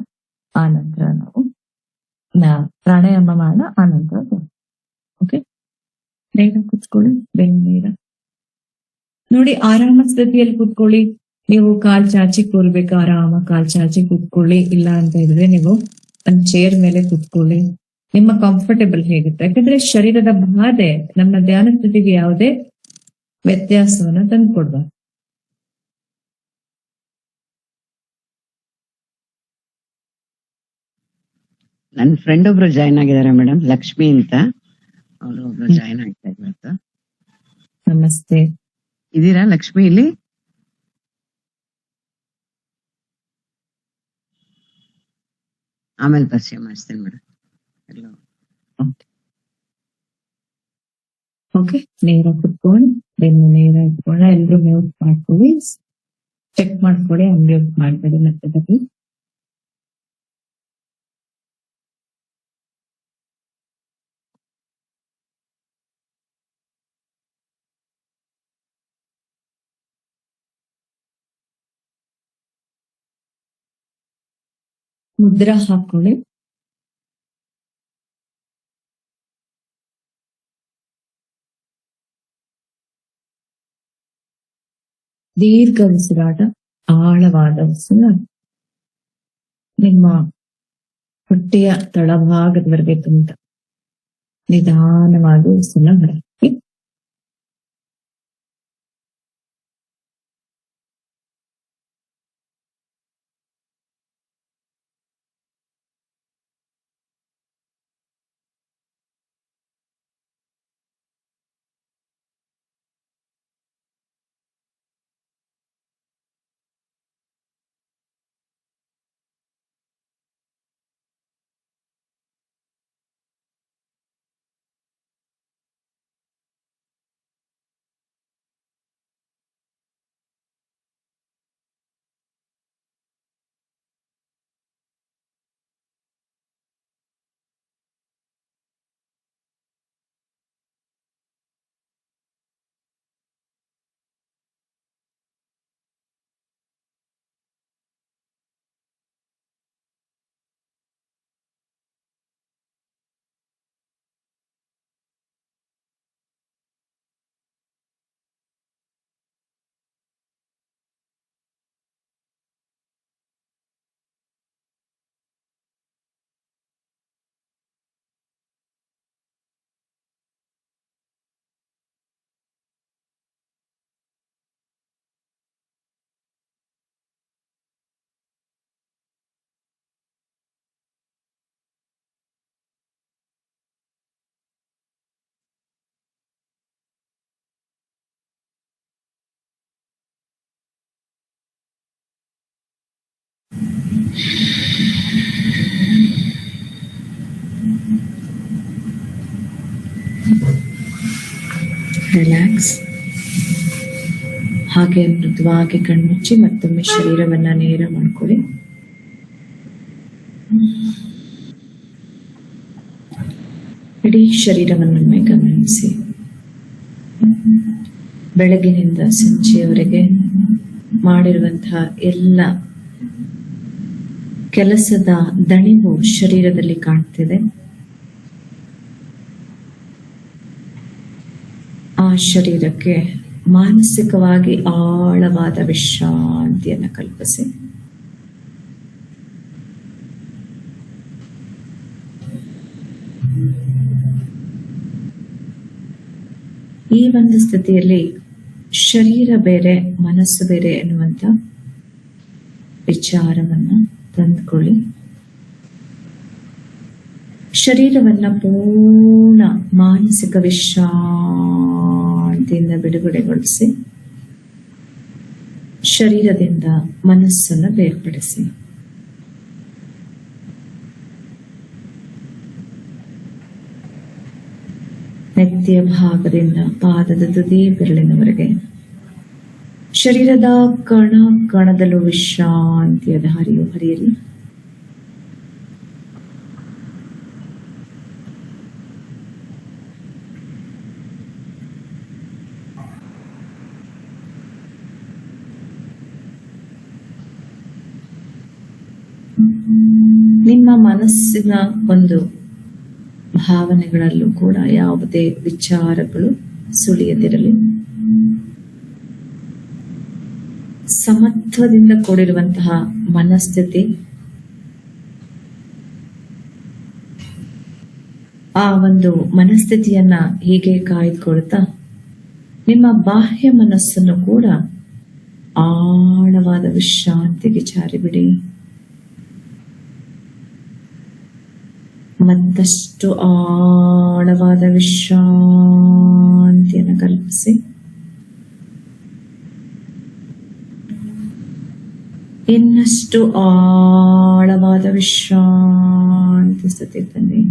ಆ ನಂತರ ನಾವು ಪ್ರಾಣಾಯಾಮ ಮಾಡೋಣ. ಆ ನಂತರ ಓಕೆ, ನೇರ ಕೂತ್ಕೊಳ್ಳಿ, ಬೆನ್ನು ನೇರ ನೋಡಿ. ಆರಾಮ ಸ್ಥಿತಿಯಲ್ಲಿ ಕೂತ್ಕೊಳ್ಳಿ. ನೀವು ಕಾಲ್ ಚಾಚಿ ಕೂರ್ಬೇಕು, ಆರಾಮ ಕಾಲ್ ಚಾಚಿ ಕೂತ್ಕೊಳ್ಳಿ. ಇಲ್ಲ ಅಂತ ಹೇಳಿದ್ರೆ ನೀವು ಒಂದು ಚೇರ್ ಮೇಲೆ ಕೂತ್ಕೊಳ್ಳಿ. ನಿಮ್ಮ ಕಂಫರ್ಟೇಬಲ್ ಹೇಗಿರುತ್ತೆ, ಯಾಕಂದ್ರೆ ಶರೀರದ ಬಾಧೆ ನಮ್ಮ ಧ್ಯಾನ ಸ್ಥಿತಿಗೆ ಯಾವುದೇ ವ್ಯತ್ಯಾಸವನ್ನ ತಂದ್ಕೊಡ್ಬಾರ್ದು. ನನ್ ಫ್ರೆಂಡ್ ಒಬ್ರು ಜಾಯ್ನ್ ಆಗಿದ್ದಾರೆ ಮೇಡಮ್, ಲಕ್ಷ್ಮಿ ಅಂತ. ಅವರು ಒಬ್ರು ಜಾಯ್ನ್ ಆಗ್ತಾ ಇದ್ದಾರೆ. ನಮಸ್ತೆ. ಇದೀರಾ ಲಕ್ಷ್ಮಿ ಇಲ್ಲಿ? ಆಮೇಲೆ ಪರಿಚಯ ಮಾಡಿಸ್ತೇನೆ ಮೇಡಮ್. ಓಕೆ, ನೇರ ಕುತ್ಕೊಂಡು ಬೆನ್ನು ನೇರ ಇಟ್ಕೊಂಡ ಎಲ್ರು ಮ್ಯೂಟ್ ಮಾಡ್ಕೊಳ್ಳಿ. ಚೆಕ್ ಮಾಡ್ಕೊಳ್ಳಿ, ಅನ್ಮ್ಯೂಟ್ ಮಾಡ್ಬೇಡಿ ಮತ್ತೆ ಬನ್ನಿ. ಮುದ್ರಾ ಹಾಕೊಳ್ಳಿ. ದೀರ್ಘ ಉಸಿರಾಟ, ಆಳವಾದ ಉಸಿರಾಟ. ನಿಮ್ಮ ಹೊಟ್ಟೆಯ ತಳಭಾಗದವರೆಗೆ ತುಂಬ ನಿಧಾನವಾಗಿ ಉಸಿರನ್ನ ಹೊರಹಾಕಿ. ರಿಲ್ಯಾಕ್ಸ್. ಹಾಗೆ ಮೃದುವಾಗಿ ಕಣ್ಮುಚ್ಚಿ ಮತ್ತೊಮ್ಮೆ ಶರೀರವನ್ನ ನೇರ ಮಾಡ್ಕೊಳ್ಳಿ. ಇಡೀ ಶರೀರವನ್ನೊಮ್ಮೆ ಗಮನಿಸಿ. ಬೆಳಗಿನಿಂದ ಸಂಜೆಯವರೆಗೆ ಮಾಡಿರುವಂತಹ ಎಲ್ಲ ಕೆಲಸದ ದಣಿವು ಶರೀರದಲ್ಲಿ ಕಾಣ್ತಿದೆ. ಆ ಶರೀರಕ್ಕೆ ಮಾನಸಿಕವಾಗಿ ಆಳವಾದ ವಿಶ್ರಾಂತಿಯನ್ನು ಕಲ್ಪಿಸಿ. ಈ ಒಂದು ಸ್ಥಿತಿಯಲ್ಲಿ ಶರೀರ ಬೇರೆ ಮನಸ್ಸು ಬೇರೆ ಎನ್ನುವಂತ ವಿಚಾರವನ್ನ ತಂದುಕೊಳ್ಳಿ. ಶರೀರವನ್ನ ಪೂರ್ಣ ಮಾನಸಿಕ ವಿಶ್ರಾಂತಿಯಿಂದ ಬಿಡುಗಡೆಗೊಳಿಸಿ ಶರೀರದಿಂದ ಮನಸ್ಸನ್ನು ಬೇರ್ಪಡಿಸಿ. ನೆತ್ತಿಯ ಭಾಗದಿಂದ ಪಾದದ ತುದಿ ಬೆರಳಿನವರೆಗೆ ಶರೀರದ ಕಣ ಕಣದಲ್ಲೂ ವಿಶ್ರಾಂತಿಯ ಧಾರೆಯು ಹರಿಯಲಿ. ನಿಮ್ಮ ಮನಸ್ಸಿನ ಒಂದು ಭಾವನೆಗಳಲ್ಲೂ ಕೂಡ ಯಾವುದೇ ವಿಚಾರಗಳು ಸುಳಿಯದಿರಲಿ. ಸಮತ್ವದಿಂದ ಕೂಡಿರುವಂತಹ ಮನಸ್ಥಿತಿ, ಆ ಒಂದು ಮನಸ್ಥಿತಿಯನ್ನ ಹೀಗೆ ಕಾಯ್ದುಕೊಳ್ತಾ ನಿಮ್ಮ ಬಾಹ್ಯ ಮನಸ್ಸನ್ನು ಕೂಡ ಆಳವಾದ ವಿಶ್ರಾಂತಿಗೆ ಜಾರಿಬಿಡಿ. ಮತ್ತಷ್ಟು ಆಳವಾದ ವಿಶ್ರಾಂತಿಯನ್ನು ಕಲ್ಪಿಸಿ. ಇನ್ನಷ್ಟು ಆಳವಾದ ವಿಶ್ರಾಂತಿ ಸ್ಥಿತಿಗೆ ಬನ್ನಿ.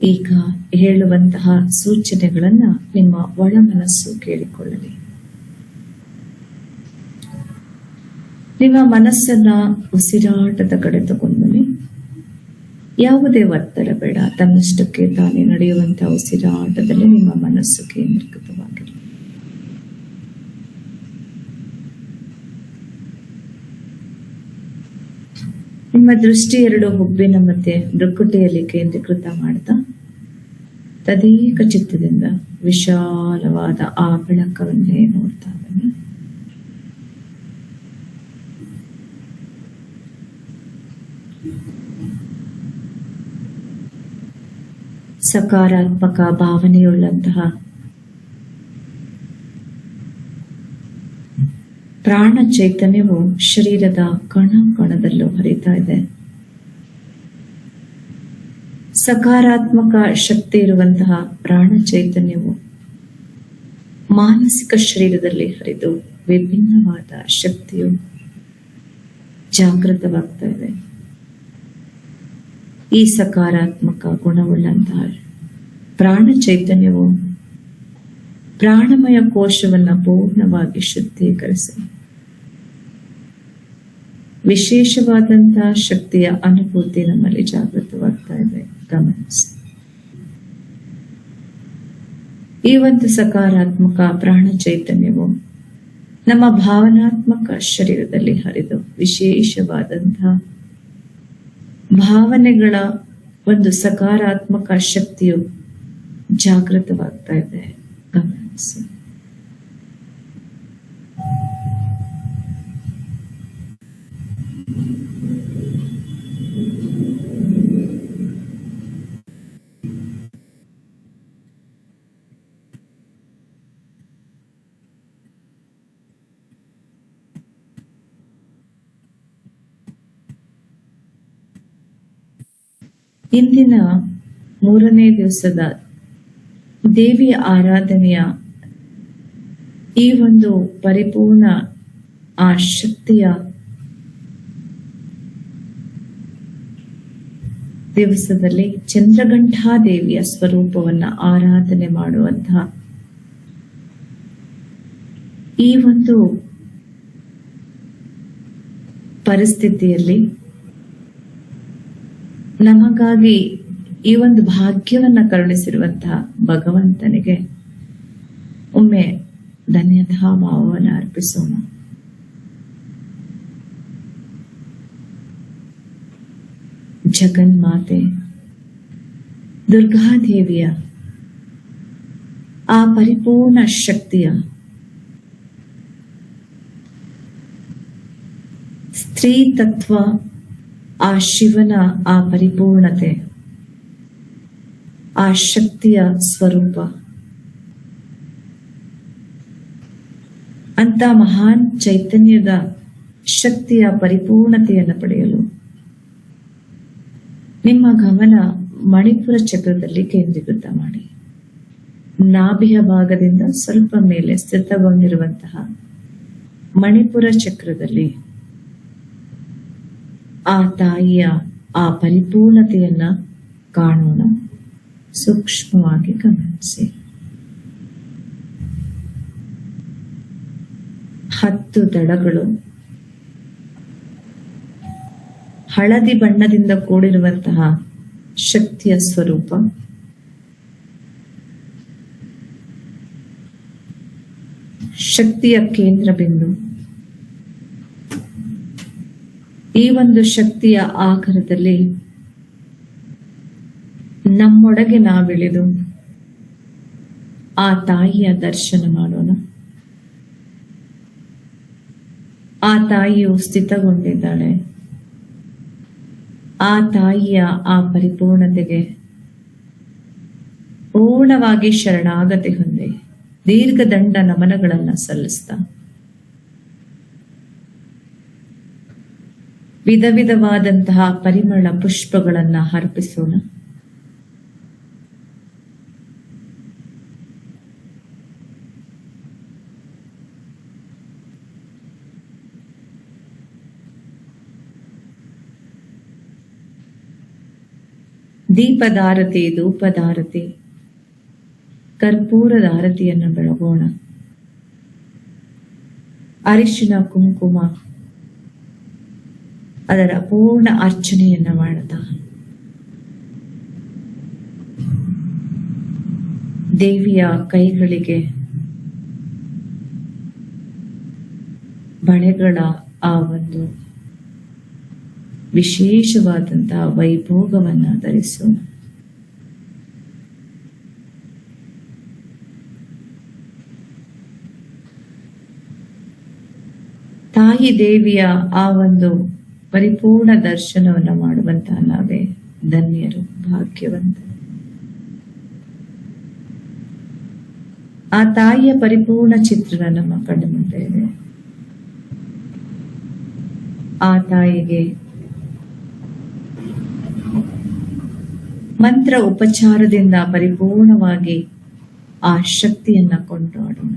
ಈಗ ಹೇಳುವಂತಹ ಸೂಚನೆಗಳನ್ನ ನಿಮ್ಮ ಒಳ ಮನಸ್ಸು ಕೇಳಿಕೊಳ್ಳಲಿ. ನಿಮ್ಮ ಮನಸ್ಸನ್ನ ಉಸಿರಾಟದ ಕಡೆ ತಗೊಂಡ್ಬನ್ನಿ. ಯಾವುದೇ ಒತ್ತಡ ಬೇಡ, ತನ್ನಷ್ಟಕ್ಕೆ ತಾನೇ ನಡೆಯುವಂತಹ ಉಸಿರಾಟದಲ್ಲಿ ನಿಮ್ಮ ಮನಸ್ಸು ಕೇಂದ್ರೀಕೃತವಾಗಿರಲಿ. ನಿಮ್ಮ ದೃಷ್ಟಿ ಎರಡು ಹುಬ್ಬಿನ ಮತ್ತೆ ಮೃಕ್ಕುಟೆಯಲ್ಲಿ ಕೇಂದ್ರೀಕೃತ ಮಾಡ್ತಾ ತದೇಕ ಚಿತ್ತದಿಂದ ವಿಶಾಲವಾದ ಆ ಬೆಳಕವನ್ನೇ ನೋಡ್ತಾ ಬನ್ನಿ. ಸಕಾರಾತ್ಮಕ ಭಾವನೆಯುಳ್ಳಂತಹ ಪ್ರಾಣ ಚೈತನ್ಯವು ಶರೀರದ ಕಣ ಕಣದಲ್ಲೂ ಹರಿತಾ ಇದೆ. ಸಕಾರಾತ್ಮಕ ಶಕ್ತಿ ಇರುವಂತಹ ಪ್ರಾಣ ಚೈತನ್ಯವು ಮಾನಸಿಕ ಶರೀರದಲ್ಲಿ ಹರಿದು ವಿಭಿನ್ನವಾದ ಶಕ್ತಿಯು ಜಾಗೃತವಾಗ್ತಾ ಇದೆ. ಈ ಸಕಾರಾತ್ಮಕ ಗುಣವುಳ್ಳಂತಹ ಪ್ರಾಣ ಚೈತನ್ಯವು ಪ್ರಾಣಮಯ ಕೋಶವನ್ನ ಪೂರ್ಣವಾಗಿ ಶುದ್ಧೀಕರಿಸಿ ವಿಶೇಷವಾದಂತಹ ಶಕ್ತಿಯ ಅನುಭೂತಿ ನಮ್ಮಲ್ಲಿ ಜಾಗೃತವಾಗ್ತಾ ಇದೆ. ಗಮನಿಸಿ, ಈ ಒಂದು ಸಕಾರಾತ್ಮಕ ಪ್ರಾಣ ಚೈತನ್ಯವು ನಮ್ಮ ಭಾವನಾತ್ಮಕ ಶರೀರದಲ್ಲಿ ಹರಿದು ವಿಶೇಷವಾದಂತಹ ಭಾವನೆಗಳ ಒಂದು ಸಕಾರಾತ್ಮಕ ಶಕ್ತಿಯು ಜಾಗೃತವಾಗ್ತಾ ಇದೆ. ಗಮನಿಸಿ. ಇಂದಿನ 3ನೇ ದಿವಸದ ದೇವಿಯ ಆರಾಧನೆಯ ಈ ಒಂದು ಪರಿಪೂರ್ಣ ಆ ಶಕ್ತಿಯ ದಿವಸದಲ್ಲಿ ಚಂದ್ರಘಂಟಾ ದೇವಿಯ ಸ್ವರೂಪವನ್ನ ಆರಾಧನೆ ಮಾಡುವಂತಹ ಈ ಒಂದು ಪರಿಸ್ಥಿತಿಯಲ್ಲಿ ನಮಗಾಗಿ ಈ ಒಂದು ಭಾಗ್ಯವನ್ನ ಕರುಣಿಸಿರುವಂತಹ ಭಗವಂತನಿಗೆ ಒಮ್ಮೆ ಧನ್ಯತಾಭಾವವನ್ನು ಅರ್ಪಿಸೋಣ. ಜಗನ್ಮಾತೆ ದುರ್ಗಾದೇವಿಯ ಆ ಪರಿಪೂರ್ಣ ಶಕ್ತಿಯ ಸ್ತ್ರೀ ತತ್ವ, ಆ ಶಿವನ ಆ ಪರಿಪೂರ್ಣತೆ, ಆ ಶಕ್ತಿಯ ಸ್ವರೂಪ. ಅಂತ ಮಹಾನ್ ಚೈತನ್ಯದ ಶಕ್ತಿಯ ಪರಿಪೂರ್ಣತೆಯನ್ನು ಪಡೆಯಲು ನಿಮ್ಮ ಗಮನ ಮಣಿಪುರ ಚಕ್ರದಲ್ಲಿ ಕೇಂದ್ರೀಕೃತ ಮಾಡಿ. ನಾಭಿಯ ಭಾಗದಿಂದ ಸ್ವಲ್ಪ ಮೇಲೆ ಸ್ಥಿತಗೊಂಡಿರುವಂತಹ ಮಣಿಪುರ ಚಕ್ರದಲ್ಲಿ ಆ ತಾಯಿಯ ಆ ಪರಿಪೂರ್ಣತೆಯನ್ನ ಕಾಣೋಣ. ಸೂಕ್ಷ್ಮವಾಗಿ ಗಮನಿಸಿ. 10 ದಳಗಳು ಹಳದಿ ಬಣ್ಣದಿಂದ ಕೂಡಿರುವಂತಹ ಶಕ್ತಿಯ ಸ್ವರೂಪ. ಶಕ್ತಿಯ ಕೇಂದ್ರ ಬಿಂದು. ಈ ಒಂದು ಶಕ್ತಿಯ ಆಕಾರದಲ್ಲಿ ನಮ್ಮೊಳಗೆ ನಾವಿಳಿದು ಆ ತಾಯಿಯ ದರ್ಶನ ಮಾಡೋಣ. ಆ ತಾಯಿಯು ಸ್ಥಿತಗೊಂಡಿದ್ದಾಳೆ. ಆ ತಾಯಿಯ ಆ ಪರಿಪೂರ್ಣತೆಗೆ ಪೂರ್ಣವಾಗಿ ಶರಣಾಗತಿ ಹೊಂದಿ ದೀರ್ಘದಂಡ ನಮನಗಳನ್ನ ಸಲ್ಲಿಸ್ತಾ ವಿಧ ವಿಧವಾದಂತಹ ಪರಿಮಳ ಪುಷ್ಪಗಳನ್ನ ಅರ್ಪಿಸೋಣ. ದೀಪದಾರತಿ, ಧೂಪದಾರತಿ, ಕರ್ಪೂರದ ಆರತಿಯನ್ನು ಬೆಳಗೋಣ. ಅರಿಶಿನ ಕುಂಕುಮ ಅದರ ಪೂರ್ಣ ಅರ್ಚನೆಯನ್ನ ಮಾಡುತ್ತಾ ದೇವಿಯ ಕೈಗಳಿಗೆ ಬಳೆಗಳ ಆ ಒಂದು ವಿಶೇಷವಾದಂತಹ ವೈಭೋಗವನ್ನ ಧರಿಸೋಣ. ತಾಯಿ ದೇವಿಯ ಆ ಒಂದು ಪರಿಪೂರ್ಣ ದರ್ಶನವನ್ನ ಮಾಡುವಂತಹ ನಾವೇ ಧನ್ಯರು, ಭಾಗ್ಯವಂತರು. ಆ ತಾಯಿಯ ಪರಿಪೂರ್ಣ ಚಿತ್ರ ನಮ್ಮ ಕಣ್ಣು ಮುಂದೆ ಇದೆ. ಆ ತಾಯಿಗೆ ಮಂತ್ರ ಉಪಚಾರದಿಂದ ಪರಿಪೂರ್ಣವಾಗಿ ಆ ಶಕ್ತಿಯನ್ನ ಕೊಂಡಾಡೋಣ.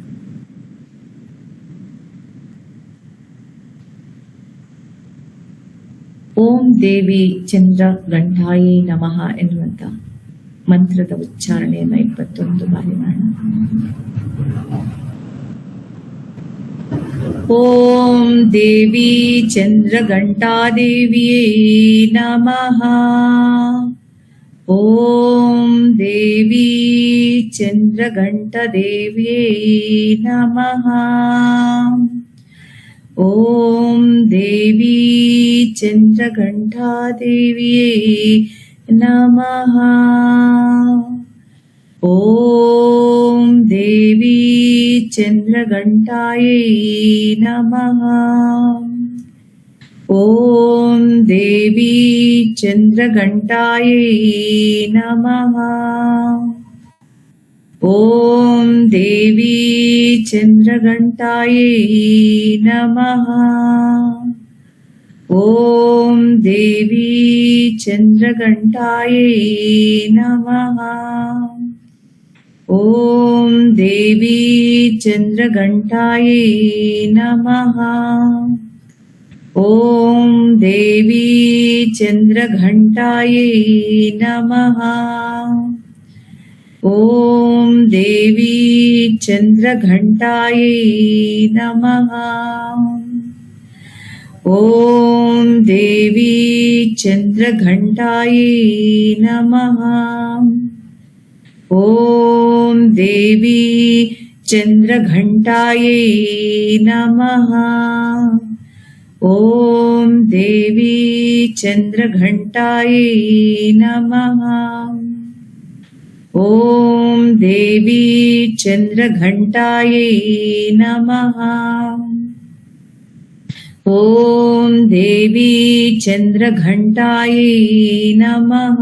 ಓಂ ದೇವಿ ಚಂದ್ರ ಗಂಟಾಯೇ ನಮಃ ಎನ್ನುವಂತ ಮಂತ್ರದ ಉಚ್ಚಾರಣೆಯನ್ನ 21 ಬಾರಿ ಮಾಡೋಣ. ಓಂ ದೇವಿ ಚಂದ್ರ ಗಂಟಾದೇವಿಯೇ ನಮಃ. ಓಂ ದೇವಿ ಚಂದ್ರ ಗಂಟದೇವಿಯೇ ನಮಃ. ಓಂ ದೇವಿ ಚಂದ್ರ ಗಂಟಾದೇವಿಯೇ ನಮಃ. ಓಂ ದೇವಿ ಚಂದ್ರ ಗಂಟಾಯೇ ನಮಃ. ಓಂ ದೇವಿ ಚಂದ್ರ ಗಂಟಾಯೇ ನಮಃ. ಓಂ ದೇವಿ ಚಂದ್ರ ಗಂಟಾಯೇ ನಮಃ. ಓಂ ದೇವಿ ಚಂದ್ರ ಗಂಟಾಯೇ ನಮಃ. ಓಂ ದೇವಿ ಚಂದ್ರ ಗಂಟಾಯೇ ನಮಃ. ಓಂ ದೇವಿ ಚಂದ್ರ ಘಂಟಾಯೇ ನಮಃ. ಓಂ ದೇವಿ ಚಂದ್ರ ಘಂಟಾಯೇ ನಮಃ. ಓಂ ದೇವಿ ಚಂದ್ರ ಘಂಟಾಯೇ ನಮಃ. ಓಂ ದೇವಿ ಚಂದ್ರ ಘಂಟಾಯೇ ನಮಃ. ಓಂ ದೇವಿ ಚಂದ್ರ ಘಂಟಾಯೇ ನಮಃ. ಓಂ ದೇವಿ ಚಂದ್ರ ಘಂಟಾಯೇ ನಮಃ. ಓಂ ದೇವಿ ಚಂದ್ರ ಘಂಟಾಯೇ ನಮಃ.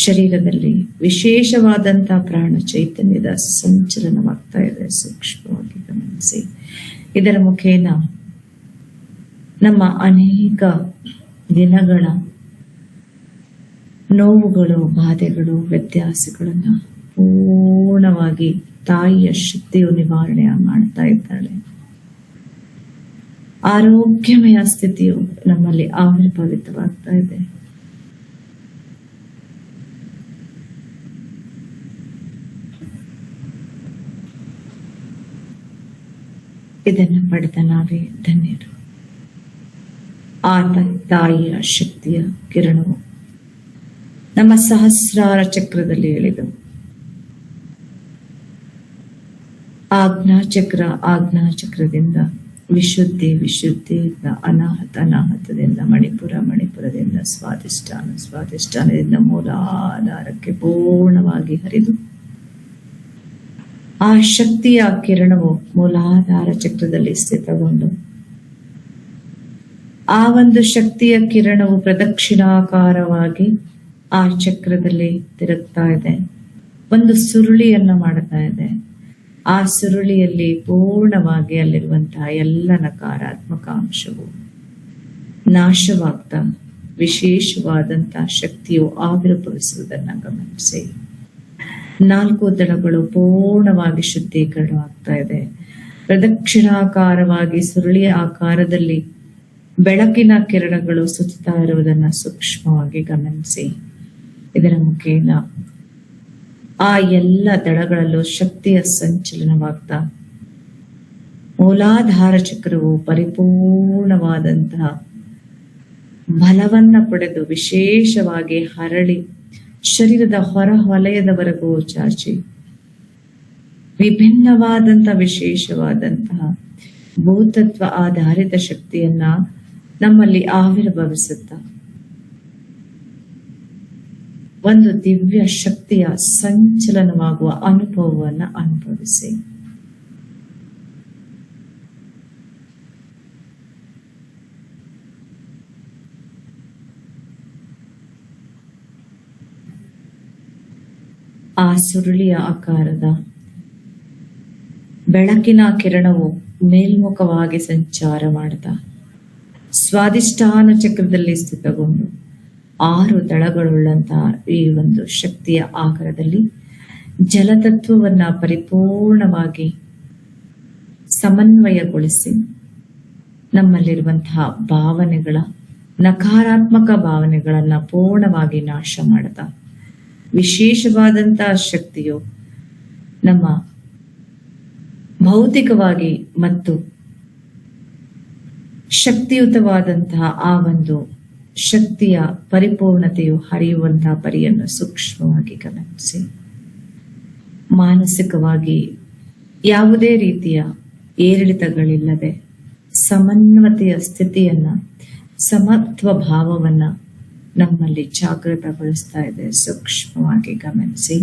ಶರೀರದಲ್ಲಿ ವಿಶೇಷವಾದಂತಹ ಪ್ರಾಣ ಚೈತನ್ಯದ ಸಂಚಲನವಾಗ್ತಾ ಇದೆ. ಸೂಕ್ಷ್ಮವಾಗಿ ಗಮನಿಸಿ. ಇದರ ಮುಖೇನ ನಮ್ಮ ಅನೇಕ ದಿನಗಳ ನೋವುಗಳು, ಬಾಧೆಗಳು, ವ್ಯತ್ಯಾಸಗಳನ್ನ ಪೂರ್ಣವಾಗಿ ತಾಯಿಯ ಶಕ್ತಿಯು ನಿವಾರಣೆ ಮಾಡ್ತಾ ಇದ್ದಾಳೆ. ಆರೋಗ್ಯಮಯ ಸ್ಥಿತಿಯು ನಮ್ಮಲ್ಲಿ ಆವಿರ್ಭಾವಿತವಾಗ್ತಾ ಇದೆ. ಇದನ್ನು ಪಡೆದ ನಾವೇ ಧನ್ಯರು. ಆ ತಾಯಿಯ ಶಕ್ತಿಯ ಕಿರಣವು ನಮ್ಮ ಸಹಸ್ರಾರ ಚಕ್ರದಲ್ಲಿ ಇಳಿದು ಆಜ್ಞಾಚಕ್ರದಿಂದ ವಿಶುದ್ಧಿಯಿಂದ ಅನಾಹತದಿಂದ ಮಣಿಪುರದಿಂದ ಸ್ವಾಧಿಷ್ಠಾನದಿಂದ ಮೂಲಾಧಾರಕ್ಕೆ ಪೂರ್ಣವಾಗಿ ಹರಿದು ಆ ಶಕ್ತಿಯ ಕಿರಣವು ಮೂಲಾಧಾರ ಚಕ್ರದಲ್ಲಿ ಸ್ಥಿತಗೊಂಡು ಆ ಒಂದು ಶಕ್ತಿಯ ಕಿರಣವು ಪ್ರದಕ್ಷಿಣಾಕಾರವಾಗಿ ಆ ಚಕ್ರದಲ್ಲಿ ತಿರುಗ್ತಾ ಇದೆ. ಒಂದು ಸುರುಳಿಯನ್ನ ಮಾಡ್ತಾ ಇದೆ. ಆ ಸುರುಳಿಯಲ್ಲಿ ಪೂರ್ಣವಾಗಿ ಅಲ್ಲಿರುವಂತಹ ಎಲ್ಲ ನಕಾರಾತ್ಮಕ ಅಂಶವು ನಾಶವಾಗ್ತಾ ವಿಶೇಷವಾದಂತಹ ಶಕ್ತಿಯು ಆವಿರ್ಭವಿಸುವುದನ್ನ ಗಮನಿಸಿ. 4 ದಳಗಳು ಪೂರ್ಣವಾಗಿ ಶುದ್ಧೀಕರಣವಾಗ್ತಾ ಇದೆ. ಪ್ರದಕ್ಷಿಣಾಕಾರವಾಗಿ ಸುರುಳಿಯ ಆಕಾರದಲ್ಲಿ ಬೆಳಕಿನ ಕಿರಣಗಳು ಸುತ್ತಾ ಇರುವುದನ್ನ ಸೂಕ್ಷ್ಮವಾಗಿ ಗಮನಿಸಿ. ಇದರ ಮುಖೇನ ಆ ಎಲ್ಲ ದಳಗಳಲ್ಲೂ ಶಕ್ತಿಯ ಸಂಚಲನವಾಗ್ತಾ ಮೂಲಾಧಾರ ಚಕ್ರವು ಪರಿಪೂರ್ಣವಾದಂತಹ ಬಲವನ್ನ ಪಡೆದು ವಿಶೇಷವಾಗಿ ಹರಳಿ ಶರೀರದ ಹೊರ ವಲಯದವರೆಗೂ ಚಾಚಿ ವಿಭಿನ್ನವಾದಂತಹ ವಿಶೇಷವಾದಂತಹ ಭೂತತ್ವ ಆಧಾರಿತ ಶಕ್ತಿಯನ್ನ ನಮ್ಮಲ್ಲಿ ಆವಿರ್ಭವಿಸುತ್ತ ಒಂದು ದಿವ್ಯ ಶಕ್ತಿಯ ಸಂಚಲನವಾಗುವ ಅನುಭವವನ್ನು ಅನುಭವಿಸಿ. ಆ ಸುರುಳಿಯ ಆಕಾರದ ಬೆಳಕಿನ ಕಿರಣವು ಮೇಲ್ಮುಖವಾಗಿ ಸಂಚಾರ ಮಾಡ್ತಾ ಸ್ವಾಧಿಷ್ಠಾನ ಚಕ್ರದಲ್ಲಿ ಸ್ಥಿತಗೊಂಡು 6 ದಳಗಳುಳ್ಳಂತಹ ಈ ಒಂದು ಶಕ್ತಿಯ ಆಕಾರದಲ್ಲಿ ಜಲತತ್ವವನ್ನ ಪರಿಪೂರ್ಣವಾಗಿ ಸಮನ್ವಯಗೊಳಿಸಿ ನಮ್ಮಲ್ಲಿರುವಂತಹ ಭಾವನೆಗಳ ನಕಾರಾತ್ಮಕ ಭಾವನೆಗಳನ್ನ ಪೂರ್ಣವಾಗಿ ನಾಶ ಮಾಡ್ತಾ ವಿಶೇಷವಾದಂತಹ ಶಕ್ತಿಯು ನಮ್ಮ ಭೌತಿಕವಾಗಿ ಮತ್ತು ಶಕ್ತಿಯುತವಾದಂತಹ ಆ ಒಂದು ಶಕ್ತಿಯ ಪರಿಪೂರ್ಣತೆಯು ಹರಿಯುವಂತಹ ಪರಿಯನ್ನು ಸೂಕ್ಷ್ಮವಾಗಿ ಗಮನಿಸಿ. ಮಾನಸಿಕವಾಗಿ ಯಾವುದೇ ರೀತಿಯ ಏರಿಳಿತಗಳಿಲ್ಲದೆ ಸಮನ್ವತೆಯ ಸ್ಥಿತಿಯನ್ನ, ಸಮತ್ವ ಭಾವವನ್ನ ನಮ್ಮಲ್ಲಿ ಜಾಗೃತಗೊಳಿಸ್ತಾ ಇದೆ. ಸೂಕ್ಷ್ಮವಾಗಿ ಗಮನಿಸಿ.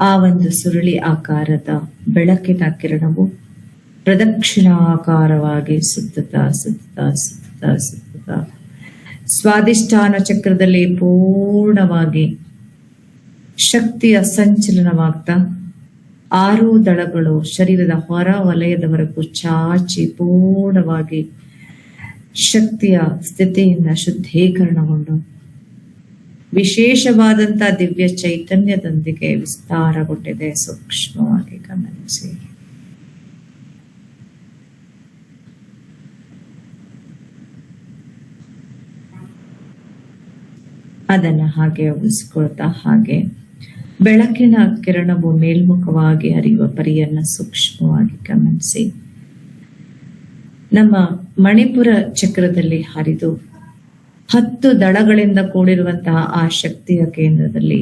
ಆ ಒಂದು ಸುರುಳಿ ಆಕಾರದ ಬೆಳಕಿನ ಕಿರಣವು ಪ್ರದಕ್ಷಿಣಾಕಾರವಾಗಿ ಸುತ್ತುತ್ತಾ ಸ್ವಾಧಿಷ್ಠಾನ ಚಕ್ರದಲ್ಲಿ ಪೂರ್ಣವಾಗಿ ಶಕ್ತಿಯ ಸಂಚಲನವಾಗ್ತಾ 6 ದಳಗಳು ಶರೀರದ ಹೊರ ವಲಯದವರೆಗೂ ಚಾಚಿ ಪೂರ್ಣವಾಗಿ ಶಕ್ತಿಯ ಸ್ಥಿತಿಯಿಂದ ಶುದ್ಧೀಕರಣಗೊಂಡು ವಿಶೇಷವಾದಂತಹ ದಿವ್ಯ ಚೈತನ್ಯದೊಂದಿಗೆ ವಿಸ್ತಾರಗೊಂಡಿದೆ. ಸೂಕ್ಷ್ಮವಾಗಿ ಗಮನಿಸಿ. ಅದನ್ನ ಹಾಗೆ ಉಳಿಸ್ಕೊಳ್ತಾ ಹಾಗೆ ಬೆಳಕಿನ ಕಿರಣವು ಮೇಲ್ಮುಖವಾಗಿ ಹರಿಯುವ ಪರಿಯನ್ನ ಸೂಕ್ಷ್ಮವಾಗಿ ಗಮನಿಸಿ. ನಮ್ಮ ಮಣಿಪುರ ಚಕ್ರದಲ್ಲಿ ಹರಿದು 10 ದಳಗಳಿಂದ ಕೂಡಿರುವಂತಹ ಆ ಶಕ್ತಿಯ ಕೇಂದ್ರದಲ್ಲಿ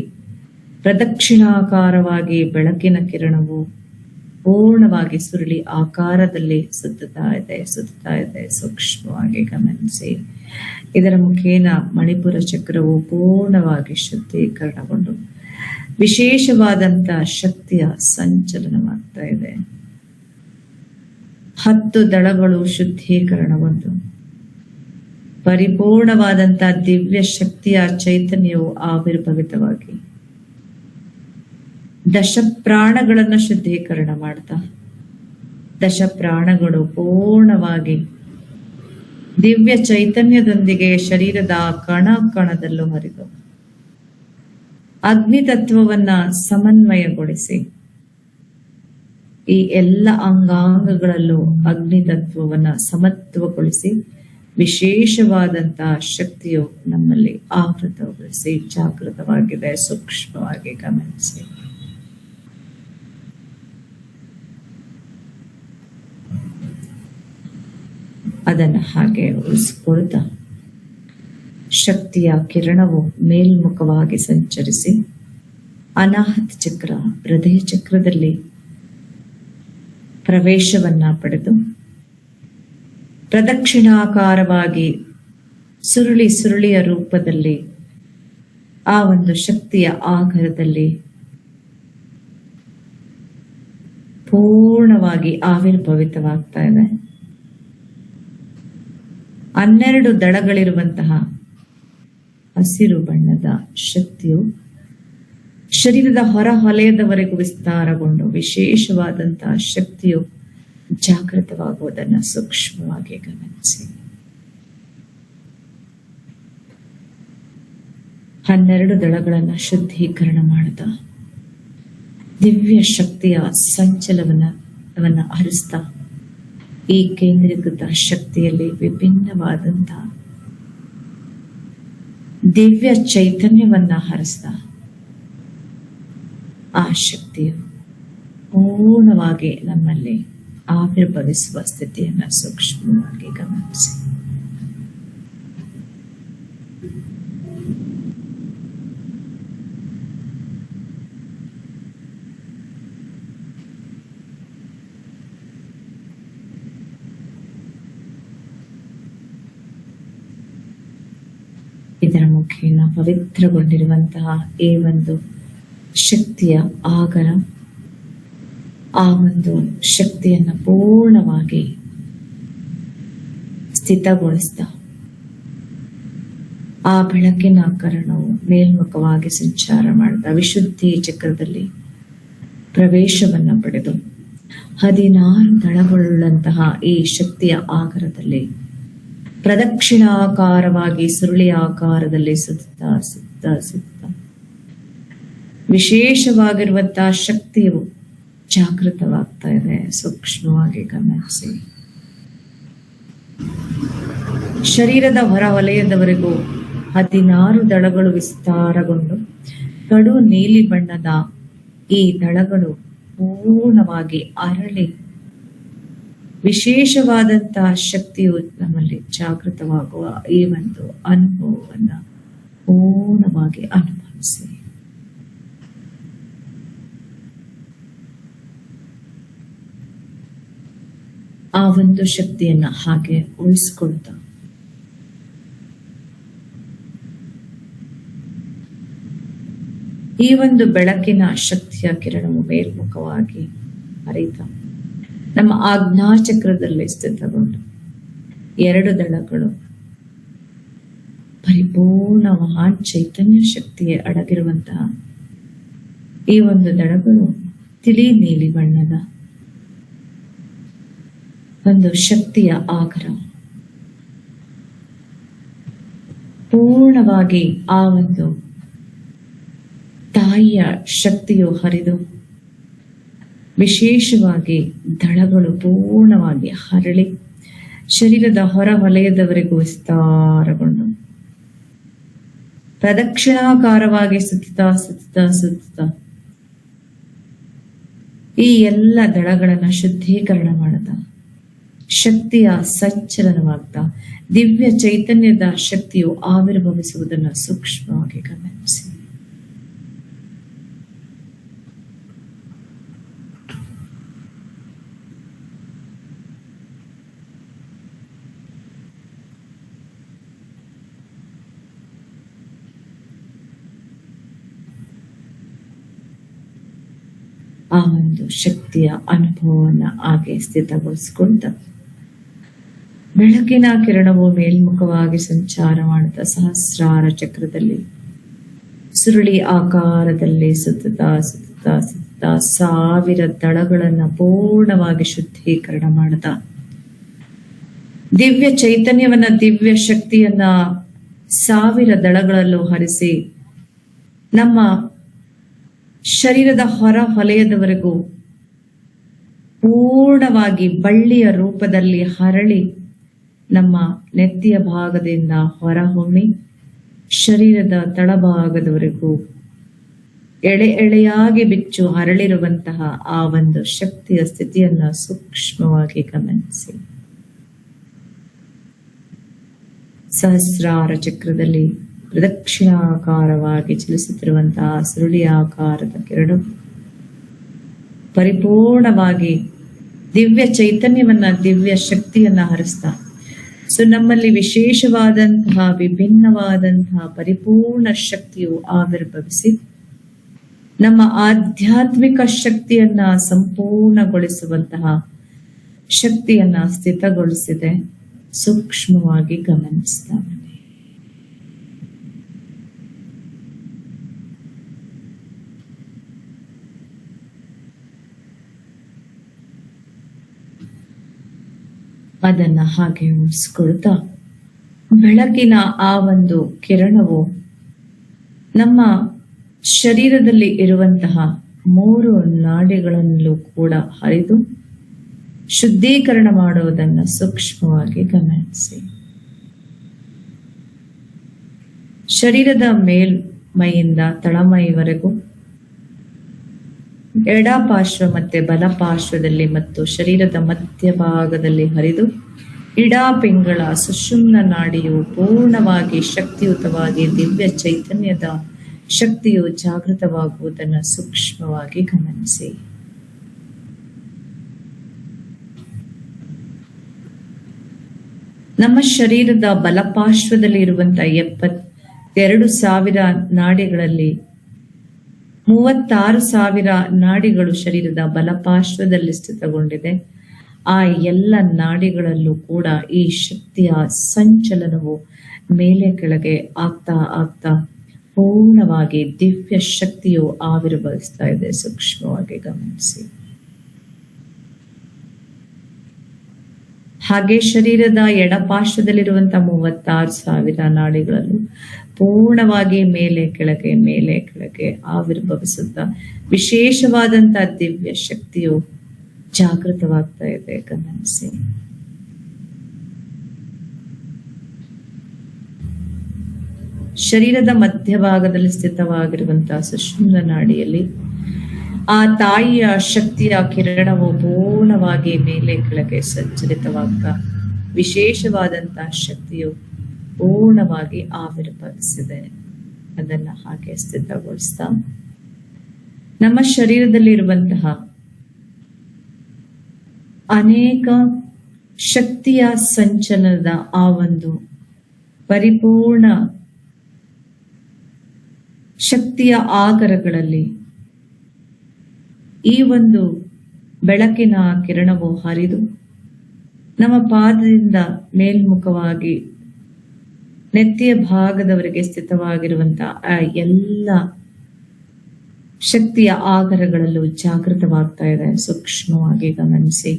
ಪ್ರದಕ್ಷಿಣಾಕಾರವಾಗಿ ಬೆಳಕಿನ ಕಿರಣವು ಪೂರ್ಣವಾಗಿ ಸುರುಳಿ ಆಕಾರದಲ್ಲಿ ಸುತ್ತುತ್ತಾ ಇದೆ. ಸೂಕ್ಷ್ಮವಾಗಿ ಗಮನಿಸಿ. ಇದರ ಮುಖೇನ ಮಣಿಪುರ ಚಕ್ರವು ಪೂರ್ಣವಾಗಿ ಶುದ್ಧೀಕರಣಗೊಂಡು ವಿಶೇಷವಾದಂತಹ ಶಕ್ತಿಯ ಸಂಚಲನವಾಗ್ತಾ ಇದೆ. 10 ದಳಗಳು ಶುದ್ಧೀಕರಣಗೊಂಡು ಪರಿಪೂರ್ಣವಾದಂತಹ ದಿವ್ಯ ಶಕ್ತಿಯ ಚೈತನ್ಯವು ಆವಿರ್ಭವಿತವಾಗಿ ದಶ ಪ್ರಾಣಗಳನ್ನು ಶುದ್ಧೀಕರಣ ಮಾಡ್ತಾ, ದಶ ಪ್ರಾಣಗಳು ಪೂರ್ಣವಾಗಿ ದಿವ್ಯ ಚೈತನ್ಯದೊಂದಿಗೆ ಶರೀರದ ಕಣ ಕಣದಲ್ಲೂ ಹರಿದು ಅಗ್ನಿ ತತ್ವವನ್ನ ಸಮನ್ವಯಗೊಳಿಸಿ ಈ ಎಲ್ಲ ಅಂಗಾಂಗಗಳಲ್ಲೂ ಅಗ್ನಿ ತತ್ವವನ್ನ ಸಮತ್ವಗೊಳಿಸಿ ವಿಶೇಷವಾದಂತಹ ಶಕ್ತಿಯು ನಮ್ಮಲ್ಲಿ ಆವೃತಗೊಳಿಸಿ ಜಾಗೃತವಾಗಿದೆ. ಸೂಕ್ಷ್ಮವಾಗಿ ಗಮನಿಸಿ. ಅದನ್ನ ಹಾಗೆ ಉಳಿಸಿಕೊಳ್ತಾ ಶಕ್ತಿಯ ಕಿರಣವು ಮೇಲ್ಮುಖವಾಗಿ ಸಂಚರಿಸಿ ಅನಾಹತ ಚಕ್ರ, ಹೃದಯ ಚಕ್ರದಲ್ಲಿ ಪ್ರವೇಶವನ್ನ ಪಡೆದು ಪ್ರದಕ್ಷಿಣಾಕಾರವಾಗಿ ಸುರುಳಿ ಸುರುಳಿಯ ರೂಪದಲ್ಲಿ ಆ ಒಂದು ಶಕ್ತಿಯ ಆಗರದಲ್ಲಿ ಪೂರ್ಣವಾಗಿ ಆವಿರ್ಭವಿತವಾಗ್ತಾ ಇದೆ. 12 ದಳಗಳಿರುವಂತಹ ಹಸಿರು ಬಣ್ಣದ ಶಕ್ತಿಯು ಶರೀರದ ಹೊರ ವಲಯದವರೆಗೂ ವಿಸ್ತಾರಗೊಂಡು ವಿಶೇಷವಾದಂತಹ ಶಕ್ತಿಯು ಜಾಗೃತವಾಗುವುದನ್ನು ಸೂಕ್ಷ್ಮವಾಗಿ ಗಮನಿಸಿ. 12 ದಳಗಳನ್ನ ಶುದ್ಧೀಕರಣ ಮಾಡಿದ ದಿವ್ಯ ಶಕ್ತಿಯ ಸಂಚಲನವನ್ನ ಹರಿಸ್ತಾ ಈ ಕೇಂದ್ರೀಕೃತ ಶಕ್ತಿಯಲ್ಲಿ ವಿಭಿನ್ನವಾದಂತಹ ದಿವ್ಯ ಚೈತನ್ಯವನ್ನ ಹರಿಸ್ತಾ ಆ ಶಕ್ತಿಯು ಪೂರ್ಣವಾಗಿ ನಮ್ಮಲ್ಲಿ ಆವಿರ್ಭವಿಸುವ ಸ್ಥಿತಿಯನ್ನ ಸೂಕ್ಷ್ಮವಾಗಿ ಗಮನಿಸಿ. ಇದರ ಮುಖೇನ ಪವಿತ್ರಗೊಂಡಿರುವಂತಹ ಈ ಒಂದು ಶಕ್ತಿಯ ಆಗರ, ಆ ಒಂದು ಶಕ್ತಿಯನ್ನ ಪೂರ್ಣವಾಗಿ ಸ್ಥಿತಗೊಳಿಸ್ತಾ ಆ ಬೆಳಕಿನ ಕರಣವು ಮೇಲ್ಮುಖವಾಗಿ ಸಂಚಾರ ಮಾಡಿದ ವಿಶುದ್ಧಿ ಚಕ್ರದಲ್ಲಿ ಪ್ರವೇಶವನ್ನ ಪಡೆದು 16 ದಳಗಳುಳ್ಳಂತಹ ಈ ಶಕ್ತಿಯ ಆಗರದಲ್ಲಿ ಪ್ರದಕ್ಷಿಣಾಕಾರವಾಗಿ ಸುರುಳಿಯ ಆಕಾರದಲ್ಲಿ ಸುತ್ತ ಸುತ್ತ ಸುತ್ತ ವಿಶೇಷವಾಗಿರುವಂತಹ ಶಕ್ತಿಯು ಜಾಗೃತವಾಗ್ತಾ ಇದೆ. ಸೂಕ್ಷ್ಮವಾಗಿ ಗಮನಿಸಿ. ಶರೀರದ ಹೊರ ವಲಯದವರೆಗೂ 16 ದಳಗಳು ವಿಸ್ತಾರಗೊಂಡು ಕಡು ನೀಲಿ ಬಣ್ಣದ ಈ ದಳಗಳು ಪೂರ್ಣವಾಗಿ ಅರಳಿ ವಿಶೇಷವಾದಂತಹ ಶಕ್ತಿಯು ನಮ್ಮಲ್ಲಿ ಜಾಗೃತವಾಗುವ ಈ ಒಂದು ಅನುಭವವನ್ನ ಪೂರ್ಣವಾಗಿ ಅನುಭವಿಸಿ. ಆ ಒಂದು ಶಕ್ತಿಯನ್ನ ಹಾಗೆ ಉಳಿಸ್ಕೊಳ್ತಾ ಈ ಒಂದು ಬೆಳಕಿನ ಶಕ್ತಿಯ ಕಿರಣವು ಮೇಲ್ಮುಖವಾಗಿ ಹರಿತಾ ನಮ್ಮ ಆಜ್ಞಾಚಕ್ರದಲ್ಲಿ ಸ್ಥಿತಗೊಂಡು 2 ದಳಗಳು ಪರಿಪೂರ್ಣ ಮಹಾನ್ ಚೈತನ್ಯ ಶಕ್ತಿಯೇ ಅಡಗಿರುವಂತಹ ಈ ಒಂದು ದಳಗಳು ತಿಳಿ ನೀಲಿ ಬಣ್ಣದ ಒಂದು ಶಕ್ತಿಯ ಆಗರ ಪೂರ್ಣವಾಗಿ ಆ ಒಂದು ತಾಯಿಯ ಶಕ್ತಿಯು ಹರಿದು ವಿಶೇಷವಾಗಿ ದಳಗಳು ಪೂರ್ಣವಾಗಿ ಹರಳಿ ಶರೀರದ ಹೊರ ವಲಯದವರೆಗೂ ವಿಸ್ತಾರಗೊಂಡು ಪ್ರದಕ್ಷಿಣಾಕಾರವಾಗಿ ಸುತ್ತಾ ಸುತ್ತಾ ಸುತ್ತಾ ಈ ಎಲ್ಲ ದಳಗಳನ್ನ ಶುದ್ಧೀಕರಣ ಮಾಡದ ಶಕ್ತಿಯ ಸಂಚಲನವಾಗ್ತಾ ದಿವ್ಯ ಚೈತನ್ಯದ ಶಕ್ತಿಯು ಆವಿರ್ಭವಿಸುವುದನ್ನು ಸೂಕ್ಷ್ಮವಾಗಿ ಗಮನಿಸಿ. ಆ ಒಂದು ಶಕ್ತಿಯ ಅನುಭವವನ್ನ ಹಾಗೆ ಸ್ಥಿತಗೊಳಿಸಿಕೊಂಡ ಬೆಳಕಿನ ಕಿರಣವು ಮೇಲ್ಮುಖವಾಗಿ ಸಂಚಾರ ಮಾಡುತ್ತಾ ಸಹಸ್ರಾರ ಚಕ್ರದಲ್ಲಿ ಸುರುಳಿ ಆಕಾರದಲ್ಲಿ ಸುತ್ತುತ್ತಾ ಸುತ್ತುತ್ತಾ ಸುತ್ತುತ್ತಾ 1000 ದಳಗಳನ್ನ ಪೂರ್ಣವಾಗಿ ಶುದ್ಧೀಕರಣ ಮಾಡುತ್ತಾ ದಿವ್ಯ ಚೈತನ್ಯವನ್ನ, ದಿವ್ಯ ಶಕ್ತಿಯನ್ನ 1000 ದಳಗಳಲ್ಲೂ ಹರಿಸಿ ನಮ್ಮ ಶರೀರದ ಹೊರ ಹೊಲೆಯದವರೆಗೂ ಪೂರ್ಣವಾಗಿ ಬಳ್ಳಿಯ ರೂಪದಲ್ಲಿ ಹರಳಿ ನಮ್ಮ ನೆತ್ತಿಯ ಭಾಗದಿಂದ ಹೊರಹೊಮ್ಮಿ ಶರೀರದ ತಳಭಾಗದವರೆಗೂ ಎಳೆ ಎಳೆಯಾಗಿ ಬಿಚ್ಚು ಹರಳಿರುವಂತಹ ಆ ಒಂದು ಶಕ್ತಿಯ ಸ್ಥಿತಿಯನ್ನ ಸೂಕ್ಷ್ಮವಾಗಿ ಗಮನಿಸಿ. ಸಹಸ್ರಾರ ಚಕ್ರದಲ್ಲಿ ಪ್ರದಕ್ಷಿಣಾಕಾರವಾಗಿ ಚಲಿಸುತ್ತಿರುವಂತಹ ಸುರುಳಿಯಾಕಾರದ ಕಿರಣ ಪರಿಪೂರ್ಣವಾಗಿ ದಿವ್ಯ ಚೈತನ್ಯವನ್ನ, ದಿವ್ಯ ಶಕ್ತಿಯನ್ನ ಹರಿಸ್ತಾ ನಮ್ಮಲ್ಲಿ ವಿಶೇಷವಾದಂತಹ ವಿಭಿನ್ನವಾದಂತಹ ಪರಿಪೂರ್ಣ ಶಕ್ತಿಯು ಆವಿರ್ಭವಿಸಿ ನಮ್ಮ ಆಧ್ಯಾತ್ಮಿಕ ಶಕ್ತಿಯನ್ನ ಸಂಪೂರ್ಣಗೊಳಿಸುವಂತಹ ಶಕ್ತಿಯನ್ನ ಸ್ಥಿತಗೊಳಿಸಿದೆ. ಸೂಕ್ಷ್ಮವಾಗಿ ಗಮನಿಸ್ತಾ ಬನ್ನಿ. ಅದನ್ನ ಹಾಗೆ ಉಳಿಸ್ಕೊಳ್ತಾ ಬೆಳಕಿನ ಆ ಒಂದು ಕಿರಣವು ನಮ್ಮ ಶರೀರದಲ್ಲಿ ಇರುವಂತಹ 3 ನಾಡಿಗಳಲ್ಲೂ ಕೂಡ ಹರಿದು ಶುದ್ಧೀಕರಣ ಮಾಡುವುದನ್ನ ಸೂಕ್ಷ್ಮವಾಗಿ ಗಮನಿಸಿ. ಶರೀರದ ಮೇಲ್ಮೈಯಿಂದ ತಳಮೈವರೆಗೂ ಎಡಪಾರ್ಶ್ವ ಮತ್ತೆ ಬಲಪಾರ್ಶ್ವದಲ್ಲಿ ಮತ್ತು ಶರೀರದ ಮಧ್ಯಭಾಗದಲ್ಲಿ ಹರಿದು ಇಡಾಪಿಂಗಳ ಸುಷುಮ್ನ ನಾಡಿಯು ಪೂರ್ಣವಾಗಿ ಶಕ್ತಿಯುತವಾಗಿ ದಿವ್ಯ ಚೈತನ್ಯದ ಶಕ್ತಿಯು ಜಾಗೃತವಾಗುವುದನ್ನು ಸೂಕ್ಷ್ಮವಾಗಿ ಗಮನಿಸಿ. ನಮ್ಮ ಶರೀರದ ಬಲಪಾರ್ಶ್ವದಲ್ಲಿ ಇರುವಂತಹ 72,000 ನಾಡಿಗಳಲ್ಲಿ 36,000 ನಾಡಿಗಳು ಶರೀರದ ಬಲಪಾರ್ಶ್ವದಲ್ಲಿ ಸ್ಥಿತಗೊಂಡಿದೆ. ಆ ಎಲ್ಲ ನಾಡಿಗಳಲ್ಲೂ ಕೂಡ ಈ ಶಕ್ತಿಯ ಸಂಚಲನವು ಮೇಲೆ ಕೆಳಗೆ ಆಗ್ತಾ ಆಗ್ತಾ ಪೂರ್ಣವಾಗಿ ದಿವ್ಯ ಶಕ್ತಿಯು ಆವಿರ್ಭವಿಸ್ತಾ ಇದೆ. ಸೂಕ್ಷ್ಮವಾಗಿ ಗಮನಿಸಿ. ಹಾಗೆ ಶರೀರದ ಎಡಪಾರ್ಶ್ವದಲ್ಲಿರುವಂತಹ 36,000 ನಾಡಿಗಳಲ್ಲೂ ಪೂರ್ಣವಾಗಿ ಮೇಲೆ ಕೆಳಗೆ ಆವಿರ್ಭವಿಸುತ್ತಾ ವಿಶೇಷವಾದಂತಹ ದಿವ್ಯ ಶಕ್ತಿಯು ಜಾಗೃತವಾಗ್ತಾ ಇದೆ. ಗಮನಿಸಿ. ಶರೀರದ ಮಧ್ಯಭಾಗದಲ್ಲಿ ಸ್ಥಿತವಾಗಿರುವಂತಹ ಸುಷುಮ್ನ ನಾಡಿಯಲ್ಲಿ ಆ ತಾಯಿಯ ಶಕ್ತಿಯ ಕಿರಣವು ಪೂರ್ಣವಾಗಿ ಮೇಲೆ ಕೆಳಗೆ ಸಂಚಲಿತವಾಗ್ತಾ ವಿಶೇಷವಾದಂತಹ ಶಕ್ತಿಯು ಪೂರ್ಣವಾಗಿ ಆವಿರ್ಭವಿಸಿದೆ. ಅದನ್ನ ಹಾಗೆ ಸ್ಥಿತಗೊಳಿಸ್ತಾ ನಮ್ಮ ಶರೀರದಲ್ಲಿ ಇರುವಂತಹ ಅನೇಕ ಶಕ್ತಿಯ ಸಂಚಲನದ ಆ ಒಂದು ಪರಿಪೂರ್ಣ ಶಕ್ತಿಯ ಆಗರಗಳಲ್ಲಿ ಈ ಒಂದು ಬೆಳಕಿನ ಕಿರಣವು ಹರಿದು ನಮ್ಮ ಪಾದದಿಂದ ಮೇಲ್ಮುಖವಾಗಿ ನೆತ್ತಿಯ ಭಾಗದವರೆಗೆ ಸ್ಥಿತವಾಗಿರುವಂತಹ ಆ ಎಲ್ಲ ಶಕ್ತಿಯ ಆಗರಗಳಲ್ಲೂ ಜಾಗೃತವಾಗ್ತಾ ಇದೆ. ಸೂಕ್ಷ್ಮವಾಗಿ ಗಮನಿಸಿ.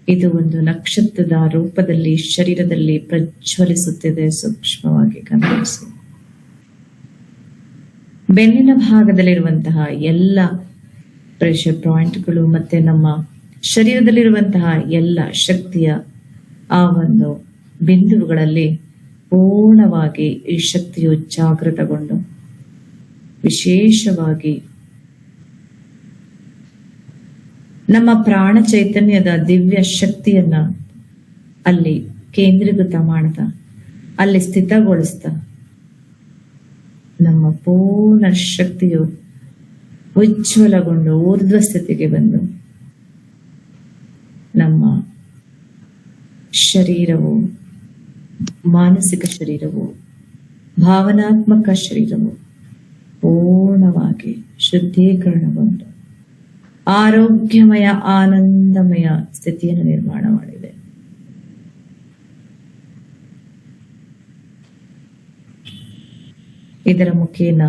ಇದು ಒಂದು ನಕ್ಷತ್ರದ ರೂಪದಲ್ಲಿ ಶರೀರದಲ್ಲಿ ಪ್ರಜ್ವಲಿಸುತ್ತಿದೆ. ಸೂಕ್ಷ್ಮವಾಗಿ ಗಮನಿಸಿ. ಬೆನ್ನಿನ ಭಾಗದಲ್ಲಿರುವಂತಹ ಎಲ್ಲ ಪ್ರೆಷರ್ ಪಾಯಿಂಟ್ಗಳು ಮತ್ತೆ ನಮ್ಮ ಶರೀರದಲ್ಲಿರುವಂತಹ ಎಲ್ಲ ಶಕ್ತಿಯ ಆ ಒಂದು ಬಿಂದುಗಳಲ್ಲಿ ಪೂರ್ಣವಾಗಿ ಈ ಶಕ್ತಿಯು ಜಾಗೃತಗೊಂಡು ವಿಶೇಷವಾಗಿ ನಮ್ಮ ಪ್ರಾಣ ಚೈತನ್ಯದ ದಿವ್ಯ ಶಕ್ತಿಯನ್ನ ಅಲ್ಲಿ ಕೇಂದ್ರೀಕೃತ ಮಾಡ್ತಾ ಅಲ್ಲಿ ಸ್ಥಿತಗೊಳಿಸ್ತಾ ನಮ್ಮ ಪೂರ್ಣ ಶಕ್ತಿಯು ಉಜ್ವಲಗೊಂಡು ಊರ್ಧ್ವ ಸ್ಥಿತಿಗೆ ಬಂದು ನಮ್ಮ ಶರೀರವು, ಮಾನಸಿಕ ಶರೀರವು, ಭಾವನಾತ್ಮಕ ಶರೀರವು ಪೂರ್ಣವಾಗಿ ಶುದ್ಧೀಕರಣಗೊಂಡು ಆರೋಗ್ಯಮಯ ಆನಂದಮಯ ಸ್ಥಿತಿಯನ್ನು ನಿರ್ಮಾಣ ಮಾಡಿದೆ. ಇದರ ಮುಖೇನ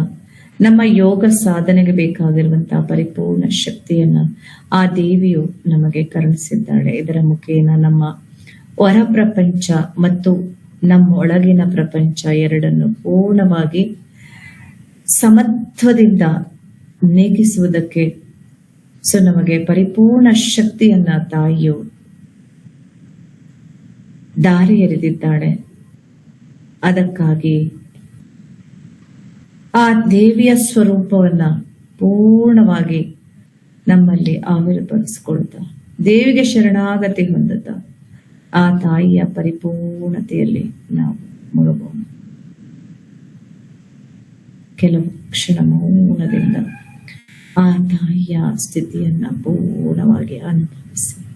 ನಮ್ಮ ಯೋಗ ಸಾಧನೆಗೆ ಬೇಕಾಗಿರುವಂತಹ ಪರಿಪೂರ್ಣ ಶಕ್ತಿಯನ್ನ ಆ ದೇವಿಯು ನಮಗೆ ಕರುಣಿಸಿದ್ದಾಳೆ. ಇದರ ಮುಖೇನ ನಮ್ಮ ಹೊರ ಪ್ರಪಂಚ ಮತ್ತು ನಮ್ಮ ಒಳಗಿನ ಪ್ರಪಂಚ ಎರಡನ್ನು ಪೂರ್ಣವಾಗಿ ಸಮತ್ವದಿಂದ ನೀಗಿಸುವುದಕ್ಕೆ ನಮಗೆ ಪರಿಪೂರ್ಣ ಶಕ್ತಿಯನ್ನ ತಾಯಿಯು ದಾರಿ ಎರೆದಿದ್ದಾಳೆ. ಅದಕ್ಕಾಗಿ ಆ ದೇವಿಯ ಸ್ವರೂಪವನ್ನ ಪೂರ್ಣವಾಗಿ ನಮ್ಮಲ್ಲಿ ಆವಿರ್ಭವಿಸಿಕೊಳ್ತಾ ದೇವಿಗೆ ಶರಣಾಗತಿ ಹೊಂದುತ್ತಾ ಆ ತಾಯಿಯ ಪರಿಪೂರ್ಣತೆಯಲ್ಲಿ ನಾವು ಮುಳುಗೋಣ. ಕೆಲವು ಕ್ಷಣ ಮೌನದಿಂದ ಆ ತಾಯಿಯ ಸ್ಥಿತಿಯನ್ನ ಪೂರ್ಣವಾಗಿ ಅನುಭವಿಸಿ.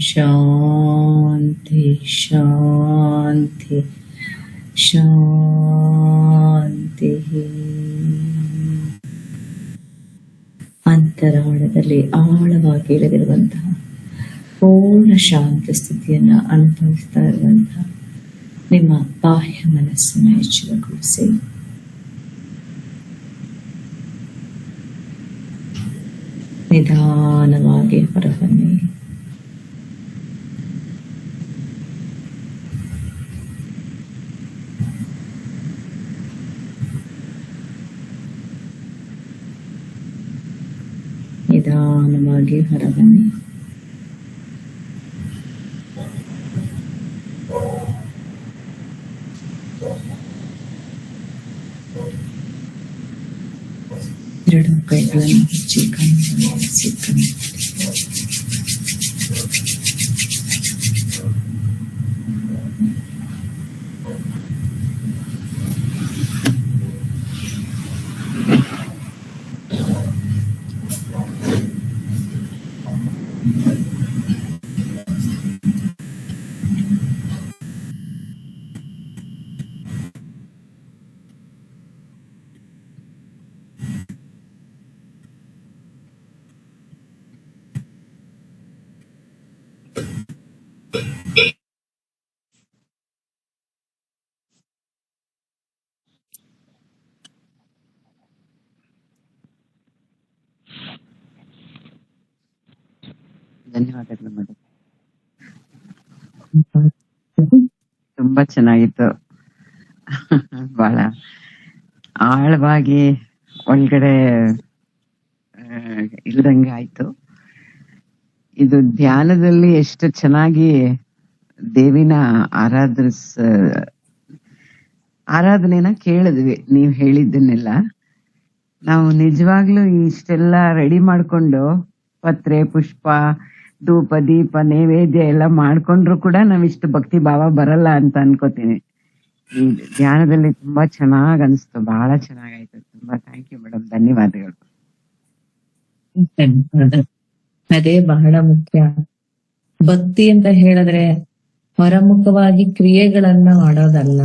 ಶಾಂತಿ ಶಾಂತಿ ಶಾಂತಿ. ಅಂತರಾಳದಲ್ಲಿ ಆಳವಾಗಿ ಇಳಿದಿರುವಂತಹ ಪೂರ್ಣ ಶಾಂತ ಸ್ಥಿತಿಯನ್ನ ಅನುಭವಿಸ್ತಾ ಇರುವಂತಹ ನಿಮ್ಮ ಬಾಹ್ಯ ಮನಸ್ಸನ್ನು ಎಚ್ಚರಗೊಳಿಸಿ. ನಿಧಾನವಾಗಿ ಹೊರಬನ್ನಿ. ನಿಧಾನವಾಗಿ ಹೊರಬನ್ನಿ. ಎರಡು ಕೈಗಳನ್ನು ಹಚ್ಚಿ ಕಣ್ಣು ಮುಚ್ಚಿ ಧನ್ಯವಾದಗಳು ಮೇಡಮ್. ತುಂಬಾ ಚೆನ್ನಾಗಿತ್ತು. ಬಹಳ ಆಳವಾಗಿ ಒಳಗಡೆ ಇಲ್ದಂಗೆ ಆಯ್ತು. ಇದು ಧ್ಯಾನದಲ್ಲಿ ಎಷ್ಟು ಚೆನ್ನಾಗಿ ದೇವಿನ ಆರಾಧನೆನ ಕೇಳಿದ್ವಿ. ನೀವ್ ಹೇಳಿದ್ದನ್ನೆಲ್ಲ ನಾವು ನಿಜವಾಗ್ಲೂ ಇಷ್ಟೆಲ್ಲ ರೆಡಿ ಮಾಡ್ಕೊಂಡು ಪತ್ರೆ, ಪುಷ್ಪ, ಧೂಪ, ದೀಪ, ನೈವೇದ್ಯ ಎಲ್ಲ ಮಾಡ್ಕೊಂಡ್ರು ಕೂಡ ನಾವಿಷ್ಟು ಭಕ್ತಿ ಭಾವ ಬರಲ್ಲ ಅಂತ ಅನ್ಕೋತೀನಿ. ಈ ಧ್ಯಾನದಲ್ಲಿ ತುಂಬಾ ಚೆನ್ನಾಗ್ ಅನ್ಸ್ತು, ಬಹಳ ಚೆನ್ನಾಗಾಯ್ತು. ತುಂಬಾ ಥ್ಯಾಂಕ್ ಯು ಮೇಡಮ್, ಧನ್ಯವಾದಗಳು. ಅದೇ ಬಹಳ ಮುಖ್ಯ. ಭಕ್ತಿ ಅಂತ ಹೇಳಿದ್ರೆ ಹೊರಮುಖವಾಗಿ ಕ್ರಿಯೆಗಳನ್ನ ಮಾಡೋದಲ್ಲ.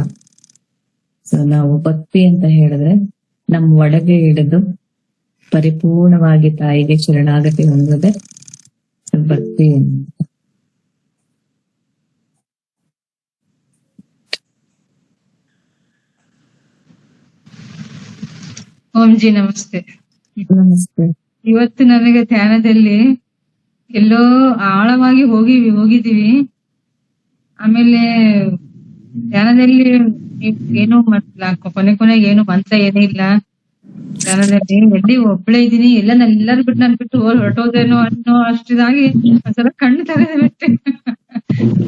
ಸೊ ನಾವು ಭಕ್ತಿ ಅಂತ ಹೇಳಿದ್ರೆ ನಮ್ಮ ಒಳಗೆ ಹಿಡಿದು ಪರಿಪೂರ್ಣವಾಗಿ ತಾಯಿಗೆ ಶರಣಾಗತಿ ಹೊಂದೋದೆ ಭಕ್ತಿ. ಓಂ ಜಿ ನಮಸ್ತೆ. ನಮಸ್ತೆ. ಇವತ್ತು ನನಗೆ ಧ್ಯಾನದಲ್ಲಿ ಎಲ್ಲೋ ಆಳವಾಗಿ ಹೋಗಿದೀವಿ. ಆಮೇಲೆ ಧ್ಯಾನದಲ್ಲಿ ಏನು ಕೊನೆಗೆ ಏನು ಮಂತ್ರ ಏನೇ ಇಲ್ಲ. ಧ್ಯಾನದಲ್ಲಿ ಎಲ್ಲಿ ಒಬ್ಳೆ ಇದೀನಿ, ಎಲ್ಲರೂ ಬಿಟ್ಟು ನನ್ ಬಿಟ್ಟು ಹೊರಟೋದೇನೋ ಅನ್ನೋ ಅಷ್ಟಿದಾಗಿ ಒಂದ್ಸಲ ಕಣ್ಣು ತೆರೆದ ಬಿಟ್ಟೆ.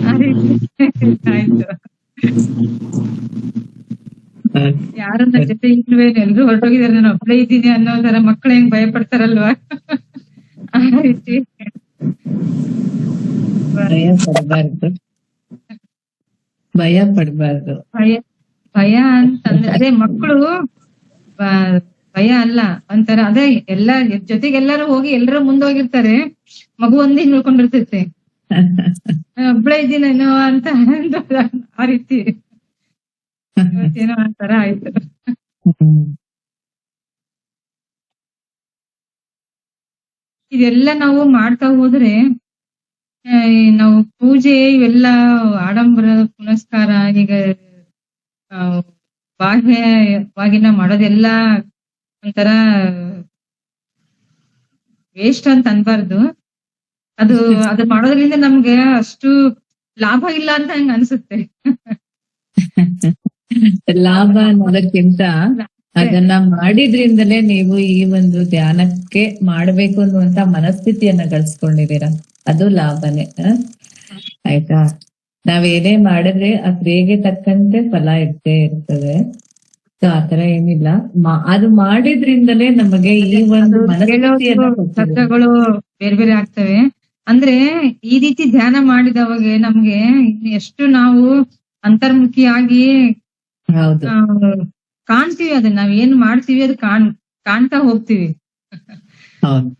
ಆ ರೀತಿ ಆಯ್ತು. ಯಾರು ನನ್ನ ಜೊತೆ ಇಲ್ವೇ, ಎಲ್ರು ಹೊರಟೋಗಿದಾರೆ, ನಾನು ಒಬ್ಳೆ ಇದ್ದೀನಿ ಅನ್ನೋ ತರ ಮಕ್ಳು ಹೆಂಗ್ ಭಯ ಪಡ್ತಾರಲ್ವಾ, ಆ ರೀತಿ. ಭಯ ಪಡಬಾರ್ದು. ಭಯ ಅಂತಂದ್ರೆ ಅದೇ ಮಕ್ಕಳು ಭಯ ಅಲ್ಲ, ಒಂಥರ ಅದೇ ಜೊತೆಗೆ ಎಲ್ಲರೂ ಹೋಗಿ ಎಲ್ಲರೂ ಮುಂದೋಗಿರ್ತಾರೆ, ಮಗು ಒಂದೇ ನೋಡ್ಕೊಂಡಿರ್ತೈತೆ, ಒಬ್ಳೆ ಇದ್ದೀನೇನೋ ಅಂತ ಆ ರೀತಿ ಏನೋ ಒಂಥರ ಆಯ್ತು. ಇದೆಲ್ಲ ನಾವು ಮಾಡ್ತಾ ಹೋದ್ರೆ ನಾವು ಪೂಜೆ ಇವೆಲ್ಲ ಆಡಂಬರ ಪುನಸ್ಕಾರ ಈಗ ಬಾಹ್ಯವಾಗಿನ ಮಾಡೋದೆಲ್ಲ ಒಂಥರ ವೇಸ್ಟ್ ಅಂತ ಅನ್ಬಾರ್ದು. ಅದು ಮಾಡೋದ್ರಿಂದ ನಮ್ಗೆ ಅಷ್ಟು ಲಾಭ ಇಲ್ಲ ಅಂತ ಹಂಗ ಅನ್ಸುತ್ತೆ. ಲಾಭ ಅನ್ನೋದಕ್ಕಿಂತ ಅದನ್ನ ಮಾಡಿದ್ರಿಂದಲೇ ನೀವು ಈ ಒಂದು ಧ್ಯಾನಕ್ಕೆ ಮಾಡ್ಬೇಕು ಅನ್ನುವಂತ ಮನಸ್ಥಿತಿಯನ್ನ ಗಳಿಸ್ಕೊಂಡಿದೀರ, ಅದು ಲಾಭನೇ. ಆಯ್ತಾ? ನಾವೇನೇ ಮಾಡಿದ್ರೆ ಆ ಕ್ರಿಯೆಗೆ ತಕ್ಕಂತೆ ಫಲ ಇರ್ತೇ ಇರ್ತದೆ. ಸೊ ಆತರ ಏನಿಲ್ಲ, ಅದು ಮಾಡಿದ್ರಿಂದಲೇ ನಮಗೆ ಈ ಒಂದು ಶಬ್ದಗಳು ಬೇರೆ ಬೇರೆ ಆಗ್ತವೆ. ಅಂದ್ರೆ ಈ ರೀತಿ ಧ್ಯಾನ ಮಾಡಿದವಾಗ ನಮ್ಗೆ ಎಷ್ಟು ನಾವು ಅಂತರ್ಮುಖಿಯಾಗಿ ಹೌದು ಕಾಣ್ತೀವಿ, ಅದನ್ನ ನಾವ್ ಏನ್ ಮಾಡ್ತೀವಿ ಅದು ಕಾಣ್ತಾ ಹೋಗ್ತೀವಿ. ಹೌದು.